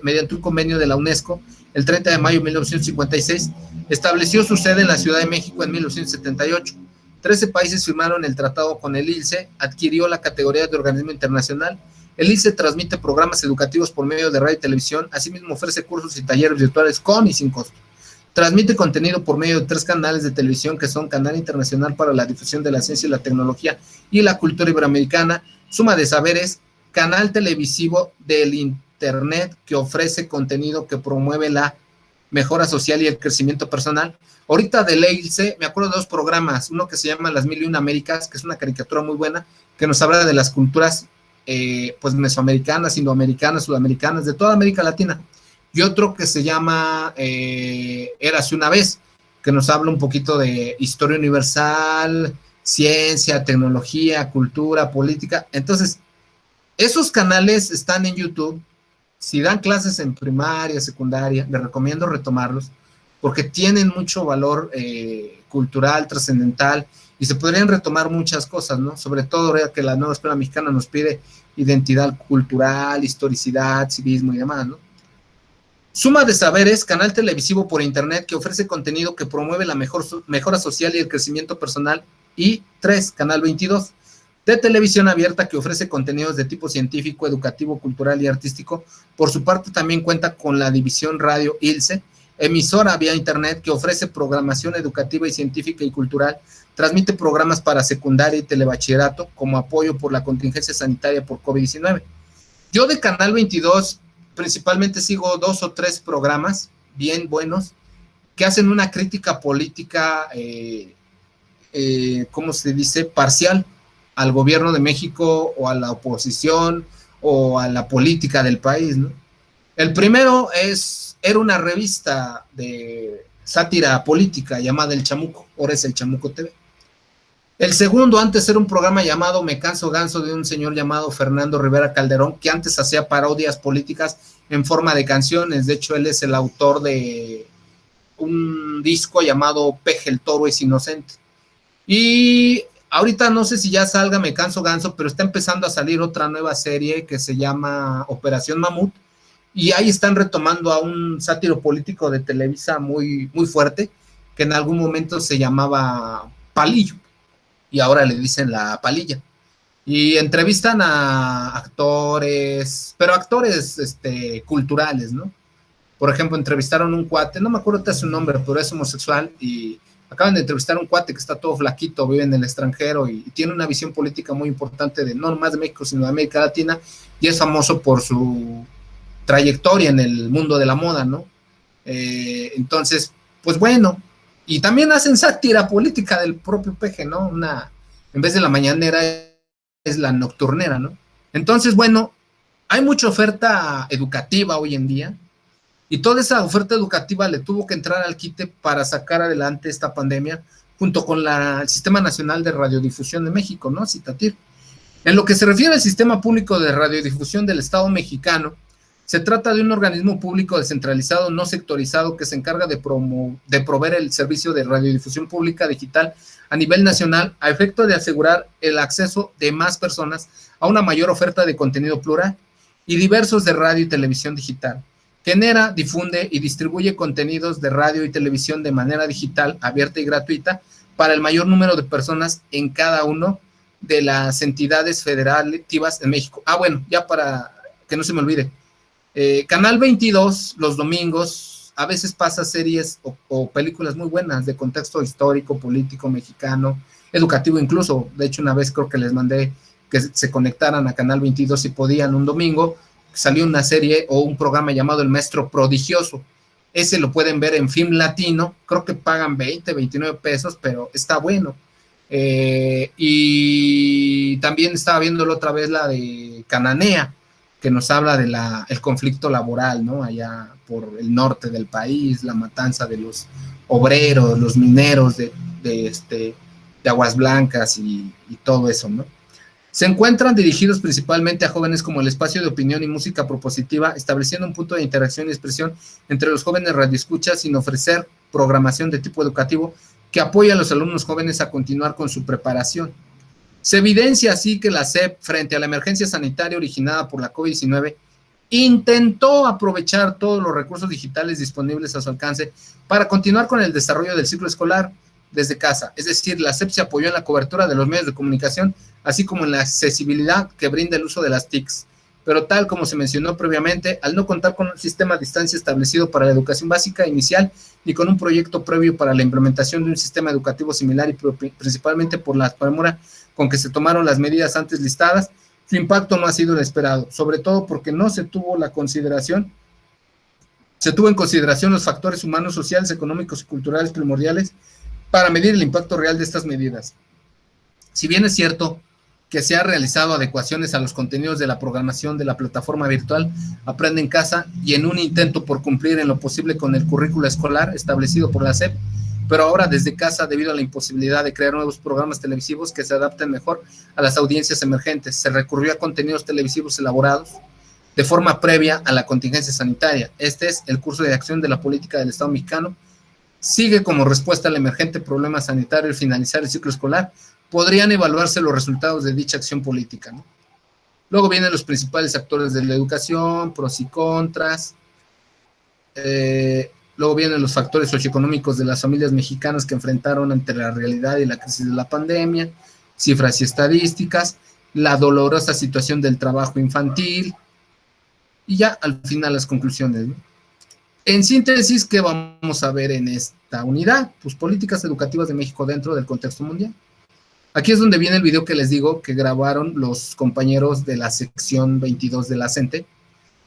mediante un convenio de la UNESCO el 30 de mayo de 1956, estableció su sede en la Ciudad de México en 1978. 13 países firmaron el tratado con el ILCE, adquirió la categoría de organismo internacional. El ILCE transmite programas educativos por medio de radio y televisión, asimismo ofrece cursos y talleres virtuales con y sin costo. Transmite contenido por medio de 3 canales de televisión que son Canal Internacional para la Difusión de la Ciencia y la Tecnología y la Cultura Iberoamericana, Suma de Saberes, canal televisivo del Internet que ofrece contenido que promueve la mejora social y el crecimiento personal. Ahorita de la ILCE me acuerdo de 2 programas, uno que se llama Las Mil y Una Américas, que es una caricatura muy buena, que nos habla de las culturas pues mesoamericanas, indoamericanas, sudamericanas, de toda América Latina, y otro que se llama Érase una vez, que nos habla un poquito de historia universal, ciencia, tecnología, cultura, política. Entonces, esos canales están en YouTube. Si dan clases en primaria, secundaria, les recomiendo retomarlos, porque tienen mucho valor cultural, trascendental, y se podrían retomar muchas cosas, ¿no? Sobre todo ahora que la nueva escuela mexicana nos pide identidad cultural, historicidad, civismo y demás, ¿no? Suma de Saberes, canal televisivo por internet que ofrece contenido que promueve la mejora social y el crecimiento personal. Y 3, Canal 22, de televisión abierta que ofrece contenidos de tipo científico, educativo, cultural y artístico. Por su parte también cuenta con la división Radio ILCE, emisora vía internet que ofrece programación educativa y científica y cultural, transmite programas para secundaria y telebachillerato como apoyo por la contingencia sanitaria por COVID-19. Yo de Canal 22 principalmente sigo 2 o 3 programas bien buenos que hacen una crítica política, ¿cómo se dice?, parcial al gobierno de México o a la oposición o a la política del país, ¿no? El primero era una revista de sátira política llamada El Chamuco, ahora es El Chamuco TV. El segundo, antes era un programa llamado Me Canso Ganso, de un señor llamado Fernando Rivera Calderón, que antes hacía parodias políticas en forma de canciones. De hecho, él es el autor de un disco llamado Peje el Toro es Inocente. Y ahorita no sé si ya salga Me Canso Ganso, pero está empezando a salir otra nueva serie que se llama Operación Mamut, y ahí están retomando a un sátiro político de Televisa muy, muy fuerte, que en algún momento se llamaba Palillo, y ahora le dicen La Palilla. Y entrevistan a actores, pero actores culturales, ¿no? Por ejemplo, entrevistaron a un cuate, no me acuerdo de su nombre, pero es homosexual, y acaban de entrevistar a un cuate que está todo flaquito, vive en el extranjero y tiene una visión política muy importante de no nomás de México, sino de América Latina, y es famoso por su trayectoria en el mundo de la moda, ¿no? Entonces, pues bueno, y también hacen sátira política del propio Peje, ¿no? En vez de la mañanera es la nocturnera, ¿no? Entonces, bueno, hay mucha oferta educativa hoy en día, y toda esa oferta educativa le tuvo que entrar al quite para sacar adelante esta pandemia, junto con el Sistema Nacional de Radiodifusión de México, ¿no? Citatir. En lo que se refiere al Sistema Público de Radiodifusión del Estado mexicano, se trata de un organismo público descentralizado, no sectorizado, que se encarga de proveer el servicio de radiodifusión pública digital a nivel nacional, a efecto de asegurar el acceso de más personas a una mayor oferta de contenido plural y diversos de radio y televisión digital. Genera, difunde y distribuye contenidos de radio y televisión de manera digital, abierta y gratuita para el mayor número de personas en cada uno de las entidades federativas en México. Bueno, ya para que no se me olvide. Canal 22, los domingos, a veces pasa series o películas muy buenas de contexto histórico, político, mexicano, educativo incluso. De hecho, una vez creo que les mandé que se conectaran a Canal 22 si podían un domingo. Salió una serie o un programa llamado El Maestro Prodigioso. Ese lo pueden ver en Film Latino, creo que pagan 20, 29 pesos, pero está bueno. Y también estaba viéndolo otra vez la de Cananea, que nos habla de el conflicto laboral, ¿no? Allá por el norte del país, la matanza de los obreros, los mineros de Aguas Blancas y todo eso, ¿no? Se encuentran dirigidos principalmente a jóvenes como el espacio de opinión y música propositiva, estableciendo un punto de interacción y expresión entre los jóvenes radioescuchas sin ofrecer programación de tipo educativo que apoya a los alumnos jóvenes a continuar con su preparación. Se evidencia así que la SEP, frente a la emergencia sanitaria originada por la COVID-19, intentó aprovechar todos los recursos digitales disponibles a su alcance para continuar con el desarrollo del ciclo escolar desde casa. Es decir, la SEP se apoyó en la cobertura de los medios de comunicación, así como en la accesibilidad que brinda el uso de las TICs. Pero tal como se mencionó previamente, al no contar con un sistema a distancia establecido para la educación básica inicial ni con un proyecto previo para la implementación de un sistema educativo similar, y principalmente por la premura con que se tomaron las medidas antes listadas, su impacto no ha sido el esperado, sobre todo porque no se tuvo en consideración los factores humanos, sociales, económicos y culturales primordiales para medir el impacto real de estas medidas. Si bien es cierto que se han realizado adecuaciones a los contenidos de la programación de la plataforma virtual Aprende en Casa, y en un intento por cumplir en lo posible con el currículo escolar establecido por la SEP, pero ahora desde casa, debido a la imposibilidad de crear nuevos programas televisivos que se adapten mejor a las audiencias emergentes, se recurrió a contenidos televisivos elaborados de forma previa a la contingencia sanitaria. Este es el curso de acción de la política del Estado mexicano. Sigue como respuesta al emergente problema sanitario. Al finalizar el ciclo escolar, podrían evaluarse los resultados de dicha acción política, ¿no? Luego vienen los principales actores de la educación, pros y contras. Luego vienen los factores socioeconómicos de las familias mexicanas que enfrentaron ante la realidad y la crisis de la pandemia, cifras y estadísticas, la dolorosa situación del trabajo infantil, y ya al final las conclusiones, ¿no? En síntesis, ¿qué vamos a ver en esta unidad? Pues políticas educativas de México dentro del contexto mundial. Aquí es donde viene el video que les digo que grabaron los compañeros de la sección 22 de la CENTE,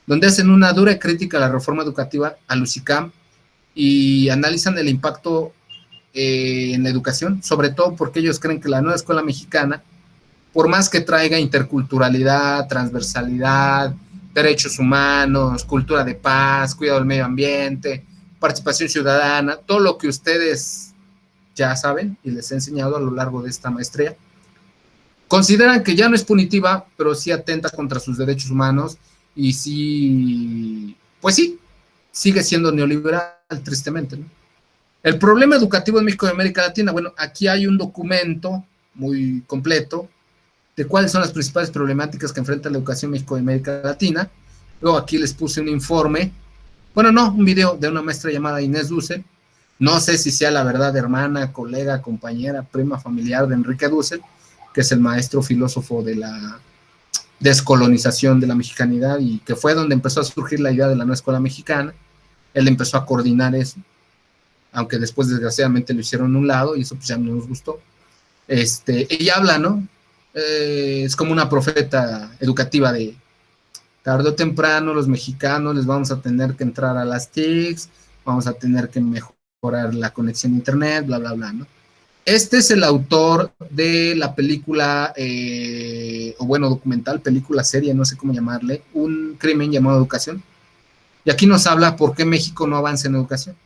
donde hacen una dura crítica a la reforma educativa, a Lucicam, y analizan el impacto en la educación, sobre todo porque ellos creen que la nueva escuela mexicana, por más que traiga interculturalidad, transversalidad, derechos humanos, cultura de paz, cuidado del medio ambiente, participación ciudadana, todo lo que ustedes ya saben y les he enseñado a lo largo de esta maestría. Consideran que ya no es punitiva, pero sí atenta contra sus derechos humanos y sí, pues sí, sigue siendo neoliberal, tristemente, ¿no? El problema educativo en México y América Latina, bueno, aquí hay un documento muy completo de cuáles son las principales problemáticas que enfrenta la educación en México y América Latina. Luego aquí les puse un informe, bueno, no, un video de una maestra llamada Inés Dussel. No sé si sea la verdad hermana, colega, compañera, prima familiar de Enrique Dussel, que es el maestro filósofo de la descolonización de la mexicanidad y que fue donde empezó a surgir la idea de la nueva escuela mexicana. Él empezó a coordinar eso, aunque después desgraciadamente lo hicieron a un lado y eso pues ya no nos gustó. Ella habla, ¿no? Es como una profeta educativa de tarde o temprano los mexicanos les vamos a tener que entrar a las TICs, vamos a tener que mejorar la conexión a internet, bla, bla, bla, ¿no? Este es el autor de la película, o bueno, documental, película, serie, no sé cómo llamarle, Un crimen llamado Educación. Y aquí nos habla por qué México no avanza en educación.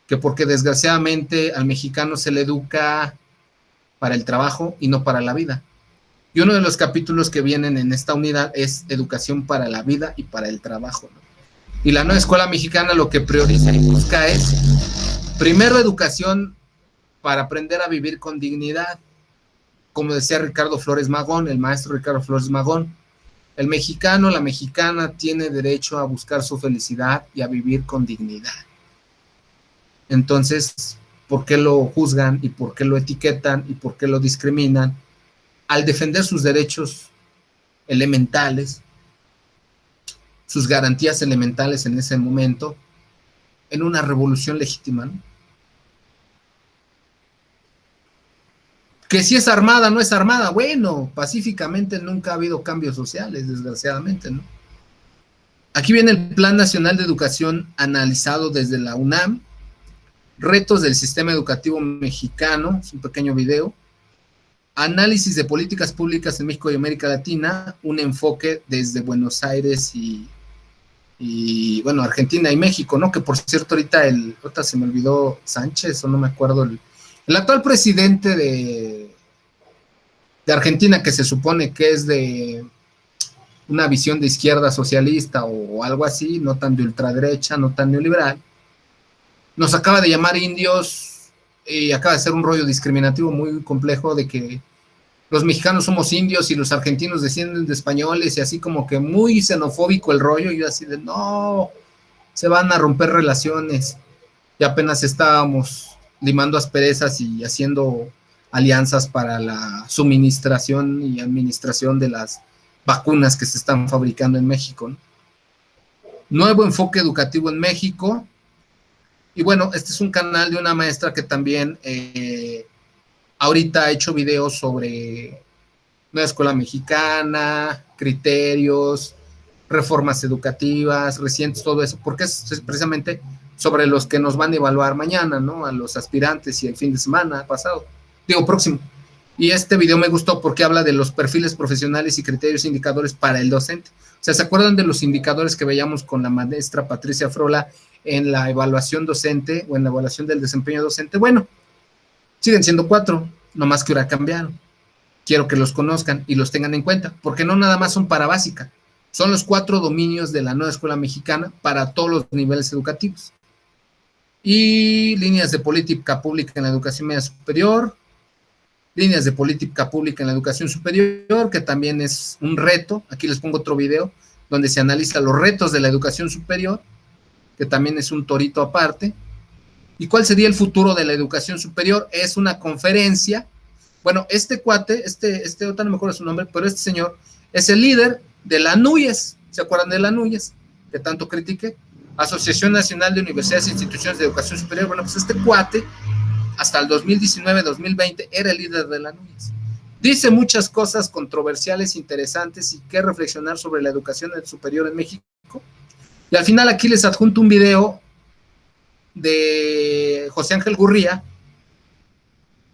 Que porque desgraciadamente al mexicano se le educa para el trabajo y no para la vida. Y uno de los capítulos que vienen en esta unidad es educación para la vida y para el trabajo, ¿no? Y la nueva escuela mexicana lo que prioriza y busca es, primero, educación para aprender a vivir con dignidad. Como decía Ricardo Flores Magón, el maestro Ricardo Flores Magón, el mexicano, la mexicana tiene derecho a buscar su felicidad y a vivir con dignidad. Entonces, ¿por qué lo juzgan y por qué lo etiquetan y por qué lo discriminan? Al defender sus derechos elementales, sus garantías elementales en ese momento, en una revolución legítima, ¿no? Que si es armada, no es armada, bueno, pacíficamente nunca ha habido cambios sociales, desgraciadamente, ¿no? Aquí viene el Plan Nacional de Educación analizado desde la UNAM, retos del sistema educativo mexicano, es un pequeño video, análisis de políticas públicas en México y América Latina, un enfoque desde Buenos Aires y bueno, Argentina y México, ¿no? Que por cierto ahorita se me olvidó Sánchez, o no me acuerdo, el actual presidente de Argentina, que se supone que es de una visión de izquierda socialista o algo así, no tan de ultraderecha, no tan neoliberal, nos acaba de llamar indios y acaba de ser un rollo discriminativo muy complejo de que los mexicanos somos indios y los argentinos descienden de españoles y así como que muy xenofóbico el rollo y yo así de no, se van a romper relaciones y apenas estábamos limando asperezas y haciendo alianzas para la suministración y administración de las vacunas que se están fabricando en México, ¿no? Nuevo enfoque educativo en México. Y bueno, este es un canal de una maestra que también ahorita ha hecho videos sobre nueva escuela mexicana, criterios, reformas educativas, recientes, todo eso, porque es precisamente sobre los que nos van a evaluar mañana, ¿no? A los aspirantes y el fin de semana pasado, próximo. Y este video me gustó porque habla de los perfiles profesionales y criterios indicadores para el docente. O sea, ¿se acuerdan de los indicadores que veíamos con la maestra Patricia Frola en la evaluación docente o en la evaluación del desempeño docente? Bueno, siguen siendo 4, nomás que ahora cambiaron. Quiero que los conozcan y los tengan en cuenta, porque no nada más son para básica, son los 4 dominios de la nueva escuela mexicana para todos los niveles educativos. Y líneas de política pública en la educación media superior, líneas de política pública en la educación superior, que también es un reto. Aquí les pongo otro video donde se analiza los retos de la educación superior, que también es un torito aparte. ¿Y cuál sería el futuro de la educación superior? Es una conferencia. Bueno, este cuate, no me acuerdo su nombre, pero este señor es el líder de la NUYES. ¿Se acuerdan de la NUYES? Que tanto critiqué. Asociación Nacional de Universidades e Instituciones de Educación Superior. Bueno, pues este cuate, hasta el 2019-2020, era el líder de la NUYES. Dice muchas cosas controversiales, interesantes y que reflexionar sobre la educación superior en México. Y al final aquí les adjunto un video de José Ángel Gurría,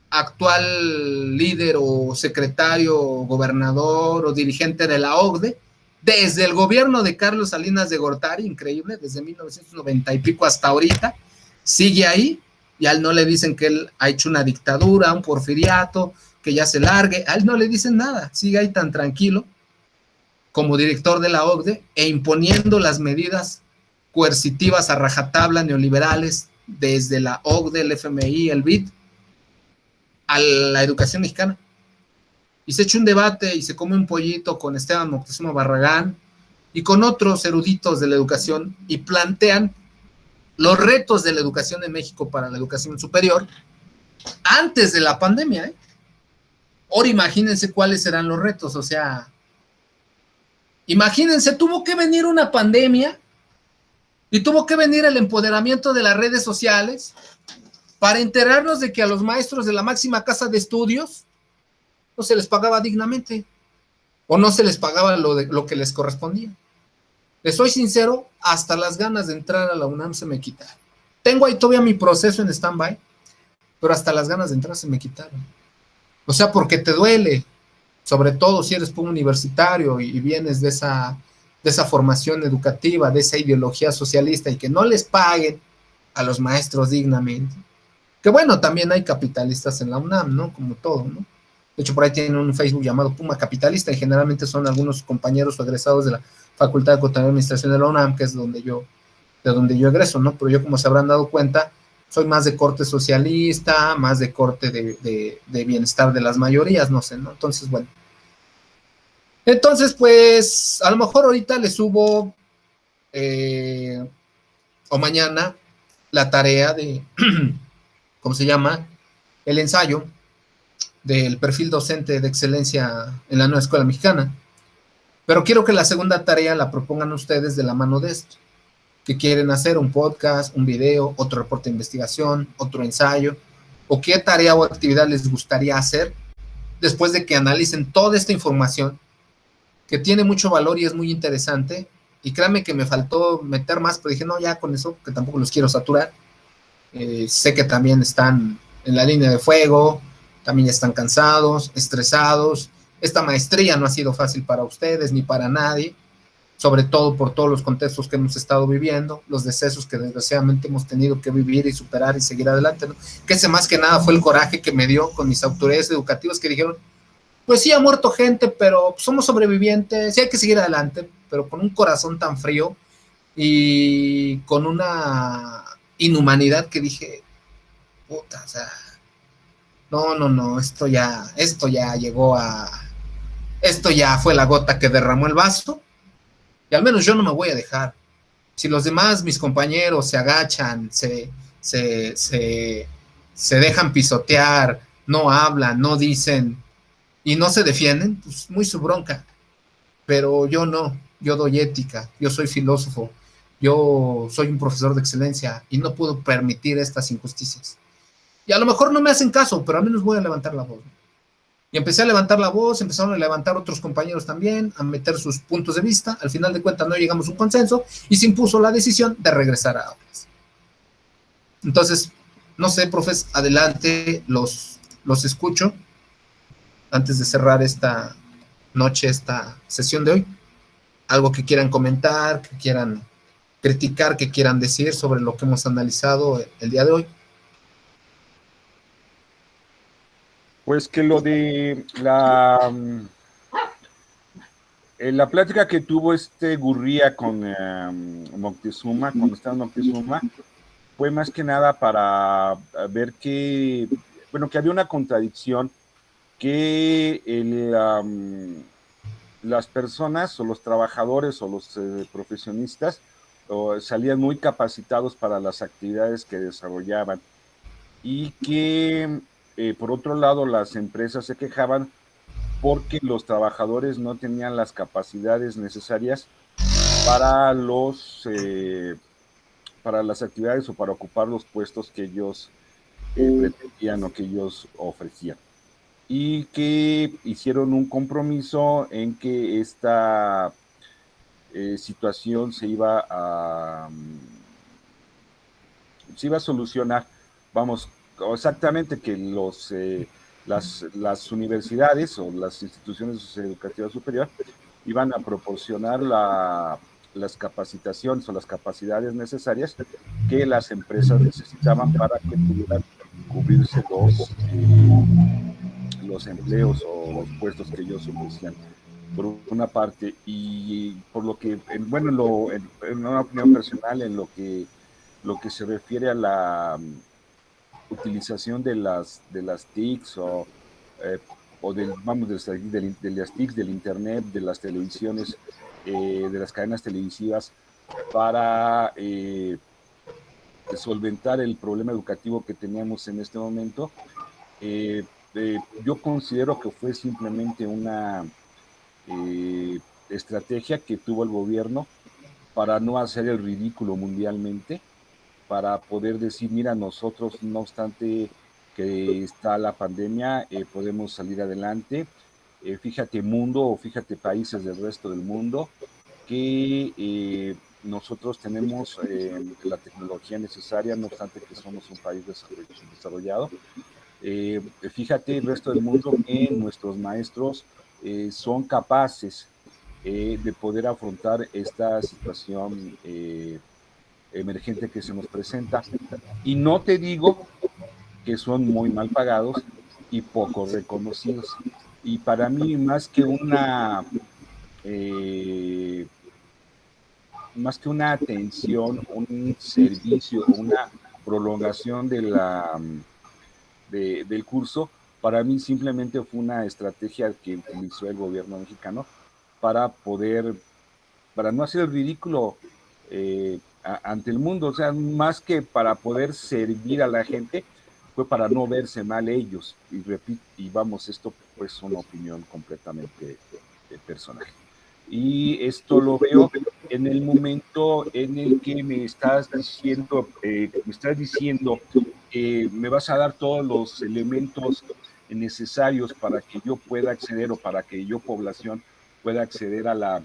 actual líder o secretario, gobernador o dirigente de la OCDE, desde el gobierno de Carlos Salinas de Gortari, increíble, desde 1990 y pico hasta ahorita, sigue ahí, y a él no le dicen que él ha hecho una dictadura, un porfiriato, que ya se largue, a él no le dicen nada, sigue ahí tan tranquilo como director de la OCDE e imponiendo las medidas coercitivas a rajatabla neoliberales desde la OCDE, el FMI, el BID, a la educación mexicana. Y se echa un debate y se come un pollito con Esteban Moctezuma Barragán y con otros eruditos de la educación y plantean los retos de la educación en México para la educación superior antes de la pandemia, ¿eh? Ahora imagínense cuáles serán los retos, o sea, imagínense, tuvo que venir una pandemia y tuvo que venir el empoderamiento de las redes sociales para enterarnos de que a los maestros de la máxima casa de estudios no se les pagaba dignamente o no se les pagaba lo que les correspondía. Les soy sincero, hasta las ganas de entrar a la UNAM se me quitaron. Tengo ahí todavía mi proceso en stand-by, pero hasta las ganas de entrar se me quitaron. O sea, porque te duele, sobre todo si eres universitario y vienes de esa formación educativa, de esa ideología socialista y que no les paguen a los maestros dignamente. Que bueno, también hay capitalistas en la UNAM, ¿no? Como todo, ¿no? De hecho, por ahí tienen un Facebook llamado Puma Capitalista y generalmente son algunos compañeros o egresados de la Facultad de Contaduría y Administración de la UNAM, que es de donde yo egreso, ¿no? Pero yo, como se habrán dado cuenta, soy más de corte socialista, más de corte de bienestar de las mayorías, no sé, ¿no? Entonces, bueno. Entonces, pues, a lo mejor ahorita les subo o mañana la tarea de, ¿cómo se llama? El ensayo del perfil docente de excelencia en la nueva escuela mexicana. Pero quiero que la segunda tarea la propongan ustedes de la mano de esto. Que quieren hacer un podcast, un video, otro reporte de investigación, otro ensayo, o qué tarea o actividad les gustaría hacer después de que analicen toda esta información que tiene mucho valor y es muy interesante. Y créanme que me faltó meter más, pero dije, no, ya con eso, que tampoco los quiero saturar. Sé que también están en la línea de fuego, también ya están cansados, estresados. Esta maestría no ha sido fácil para ustedes ni para nadie, sobre todo por todos los contextos que hemos estado viviendo, los decesos que desgraciadamente hemos tenido que vivir y superar y seguir adelante, ¿no? Que ese más que nada fue el coraje que me dio con mis autoridades educativas que dijeron, pues sí ha muerto gente, pero somos sobrevivientes, sí hay que seguir adelante, pero con un corazón tan frío y con una inhumanidad que dije, puta, o sea, no, esto ya llegó a, esto ya fue la gota que derramó el vaso. Y al menos yo no me voy a dejar. Si los demás, mis compañeros, se agachan, se dejan pisotear, no hablan, no dicen y no se defienden, pues muy su bronca. Pero yo no, yo doy ética, yo soy filósofo, yo soy un profesor de excelencia y no puedo permitir estas injusticias. Y a lo mejor no me hacen caso, pero al menos voy a levantar la voz. Y empecé a levantar la voz, empezaron a levantar otros compañeros también, a meter sus puntos de vista. Al final de cuentas no llegamos a un consenso y se impuso la decisión de regresar a aulas. Entonces, no sé, profes, adelante, los escucho antes de cerrar esta noche, esta sesión de hoy. Algo que quieran comentar, que quieran criticar, que quieran decir sobre lo que hemos analizado el día de hoy. Pues que lo de la plática que tuvo Gurría con Moctezuma, con Esteban Moctezuma, fue más que nada para ver que había una contradicción, que las personas o los trabajadores o los profesionistas salían muy capacitados para las actividades que desarrollaban y que por otro lado las empresas se quejaban porque los trabajadores no tenían las capacidades necesarias para las actividades o para ocupar los puestos que ellos pretendían o que ellos ofrecían, y que hicieron un compromiso en que esta situación se iba a solucionar. Vamos, exactamente, que las universidades o las instituciones educativas superiores iban a proporcionar las capacitaciones o las capacidades necesarias que las empresas necesitaban para que pudieran cubrirse los empleos o los puestos que ellos ofrecían, por una parte. Y por lo que, bueno, en una opinión personal, en lo que se refiere a la utilización de las TICs o de las TICs, del internet, de las televisiones, de las cadenas televisivas, para solventar el problema educativo que teníamos en este momento, yo considero que fue simplemente una estrategia que tuvo el gobierno para no hacer el ridículo mundialmente, para poder decir, mira, nosotros, no obstante que está la pandemia, podemos salir adelante. Fíjate mundo, o fíjate países del resto del mundo, que nosotros tenemos la tecnología necesaria, no obstante que somos un país desarrollado. Fíjate el resto del mundo que nuestros maestros son capaces de poder afrontar esta situación emergente que se nos presenta. Y no te digo que son muy mal pagados y poco reconocidos. Y para mí, más que una atención, un servicio, una prolongación del curso, para mí simplemente fue una estrategia que utilizó el gobierno mexicano para no hacer el ridículo ante el mundo. O sea, más que para poder servir a la gente, fue para no verse mal ellos. Y repito, esto pues es una opinión completamente personal. Y esto lo veo en el momento en el que me estás diciendo me vas a dar todos los elementos necesarios para que yo pueda acceder, o para que yo, población, pueda acceder a la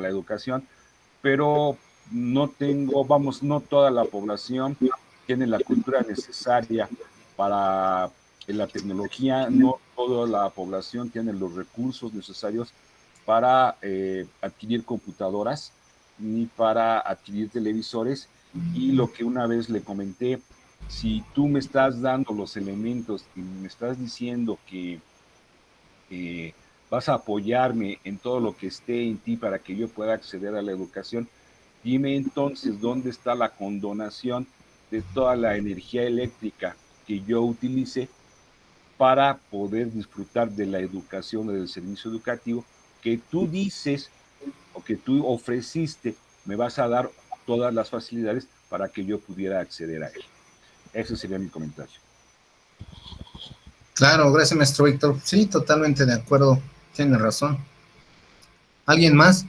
educación, pero no toda la población tiene la cultura necesaria para la tecnología, no toda la población tiene los recursos necesarios para adquirir computadoras, ni para adquirir televisores. Y lo que una vez le comenté, si tú me estás dando los elementos y me estás diciendo que vas a apoyarme en todo lo que esté en ti para que yo pueda acceder a la educación, dime entonces dónde está la condonación de toda la energía eléctrica que yo utilice para poder disfrutar de la educación o del servicio educativo que tú dices o que tú ofreciste. Me vas a dar todas las facilidades para que yo pudiera acceder a él. Ese sería mi comentario. Claro, gracias, maestro Víctor. Sí, totalmente de acuerdo. Tiene razón. ¿Alguien más?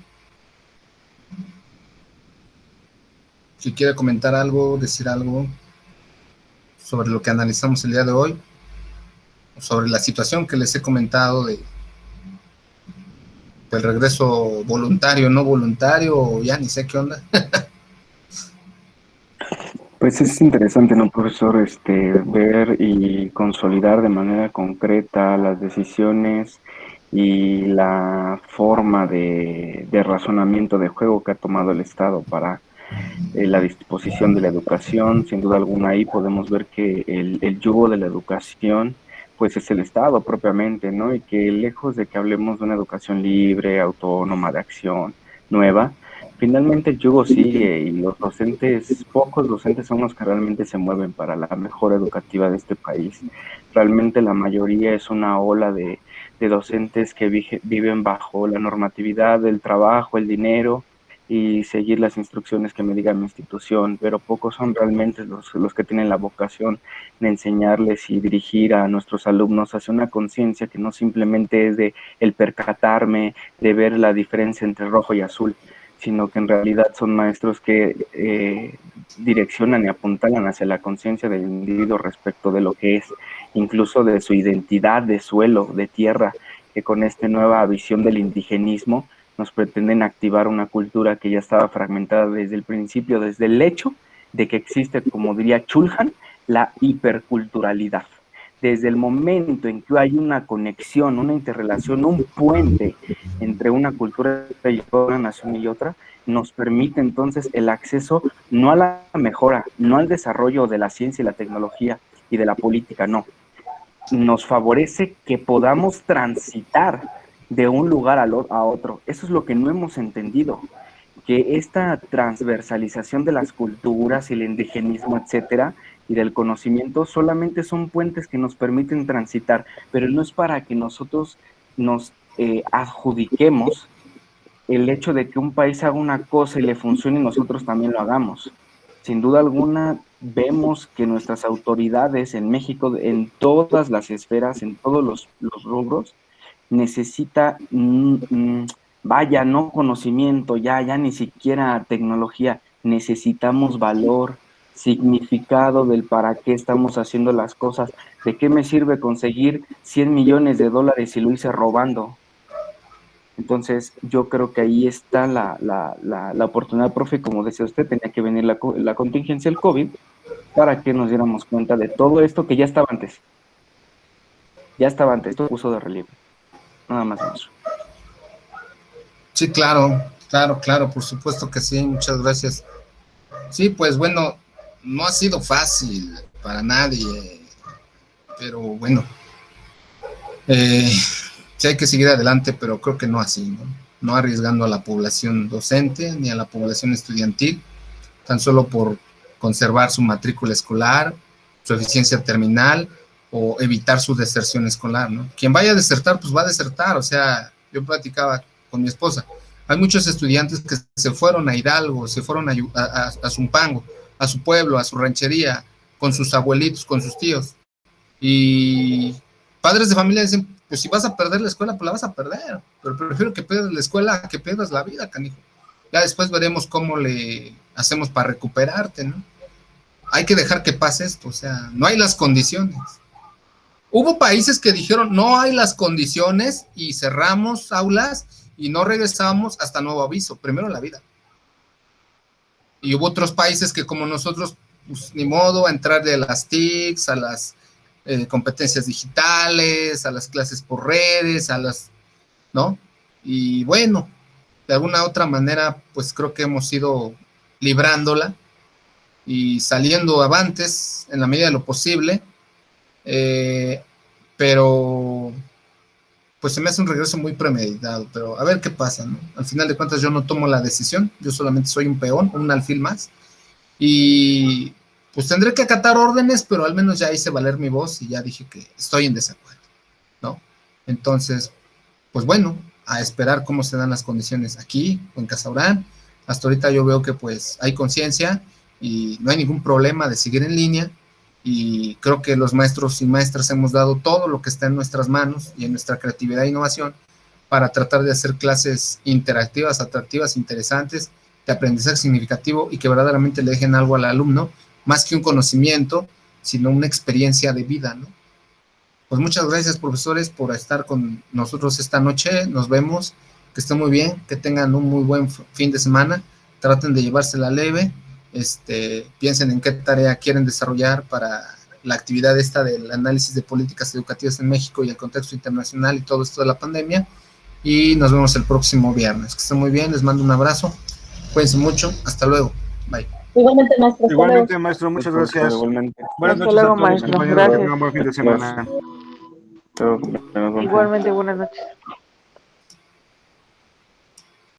Si quiere comentar algo, decir algo sobre lo que analizamos el día de hoy, sobre la situación que les he comentado del regreso voluntario, no voluntario, ya ni sé qué onda. Pues es interesante, ¿no, profesor? Ver y consolidar de manera concreta las decisiones y la forma de razonamiento de juego que ha tomado el Estado para la disposición de la educación. Sin duda alguna, ahí podemos ver que el yugo de la educación pues es el Estado propiamente, ¿no? Y que lejos de que hablemos de una educación libre, autónoma, de acción, nueva, finalmente el yugo sigue, y los docentes, pocos docentes son los que realmente se mueven para la mejora educativa de este país. Realmente la mayoría es una ola de docentes que viven bajo la normatividad del trabajo, el dinero y seguir las instrucciones que me diga mi institución, pero pocos son realmente los que tienen la vocación de enseñarles y dirigir a nuestros alumnos hacia una conciencia que no simplemente es de el percatarme, de ver la diferencia entre rojo y azul, sino que en realidad son maestros que direccionan y apuntalan hacia la conciencia del individuo respecto de lo que es, incluso de su identidad de suelo, de tierra, que con esta nueva visión del indigenismo nos pretenden activar una cultura que ya estaba fragmentada desde el principio, desde el hecho de que existe, como diría Chulhan, la hiperculturalidad, desde el momento en que hay una conexión, una interrelación, un puente entre una cultura y una nación y otra, nos permite entonces el acceso no a la mejora, no al desarrollo de la ciencia y la tecnología y de la política, no. Nos favorece que podamos transitar de un lugar a otro. Eso es lo que no hemos entendido, que esta transversalización de las culturas y el indigenismo, etcétera, y del conocimiento solamente son puentes que nos permiten transitar, pero no es para que nosotros nos adjudiquemos el hecho de que un país haga una cosa y le funcione y nosotros también lo hagamos. Sin duda alguna, vemos que nuestras autoridades en México, en todas las esferas, en todos los rubros, necesita, vaya, no conocimiento, ya ni siquiera tecnología, necesitamos valor, significado del para qué estamos haciendo las cosas. ¿De qué me sirve conseguir 100 millones de dólares si lo hice robando? Entonces, yo creo que ahí está la oportunidad, profe, como decía usted, tenía que venir la contingencia del COVID para que nos diéramos cuenta de todo esto que ya estaba antes. Esto puso de relieve. Nada más eso. Sí, claro, por supuesto que sí, muchas gracias. Sí, pues bueno, no ha sido fácil para nadie, pero bueno, sí hay que seguir adelante, pero creo que no así, ¿no? No arriesgando a la población docente ni a la población estudiantil, tan solo por conservar su matrícula escolar, su eficiencia terminal o evitar su deserción escolar, ¿no? Quien vaya a desertar, pues va a desertar, o sea, yo platicaba con mi esposa, hay muchos estudiantes que se fueron a Hidalgo, se fueron a Zumpango, a su pueblo, a su ranchería, con sus abuelitos, con sus tíos, y padres de familia dicen, pues si vas a perder la escuela, pues la vas a perder, pero prefiero que pierdas la escuela a que pierdas la vida, canijo. Ya después veremos cómo le hacemos para recuperarte, ¿no? Hay que dejar que pase esto, o sea, no hay las condiciones. Hubo países que dijeron, no hay las condiciones y cerramos aulas y no regresamos hasta nuevo aviso, primero la vida. Y hubo otros países que como nosotros, pues ni modo, a entrar de las TICs, a las competencias digitales, a las clases por redes, a las, ¿no? Y bueno, de alguna otra manera, pues creo que hemos ido librándola y saliendo avantes en la medida de lo posible, pero pues se me hace un regreso muy premeditado, pero a ver qué pasa, ¿no? Al final de cuentas yo no tomo la decisión, yo solamente soy un peón, un alfil más, y pues tendré que acatar órdenes, pero al menos ya hice valer mi voz y ya dije que estoy en desacuerdo, ¿no? Entonces, pues bueno, a esperar cómo se dan las condiciones aquí o en Casaurán. Hasta ahorita yo veo que pues hay conciencia y no hay ningún problema de seguir en línea, y creo que los maestros y maestras hemos dado todo lo que está en nuestras manos y en nuestra creatividad e innovación para tratar de hacer clases interactivas, atractivas, interesantes, de aprendizaje significativo y que verdaderamente le dejen algo al alumno, más que un conocimiento, sino una experiencia de vida, ¿no? Pues muchas gracias, profesores, por estar con nosotros esta noche. Nos vemos, que estén muy bien, que tengan un muy buen fin de semana, traten de llevársela leve, piensen en qué tarea quieren desarrollar para la actividad esta del análisis de políticas educativas en México y el contexto internacional y todo esto de la pandemia, y nos vemos el próximo viernes. Que estén muy bien, les mando un abrazo, cuídense mucho, hasta luego, bye. Igualmente, maestro. Igualmente, maestro, muchas gracias. Igualmente. Buenas Hasta noches luego, a todos, maestro. compañeros. Gracias. Tengan buen fin de semana. Todo, Igualmente, buenas noches.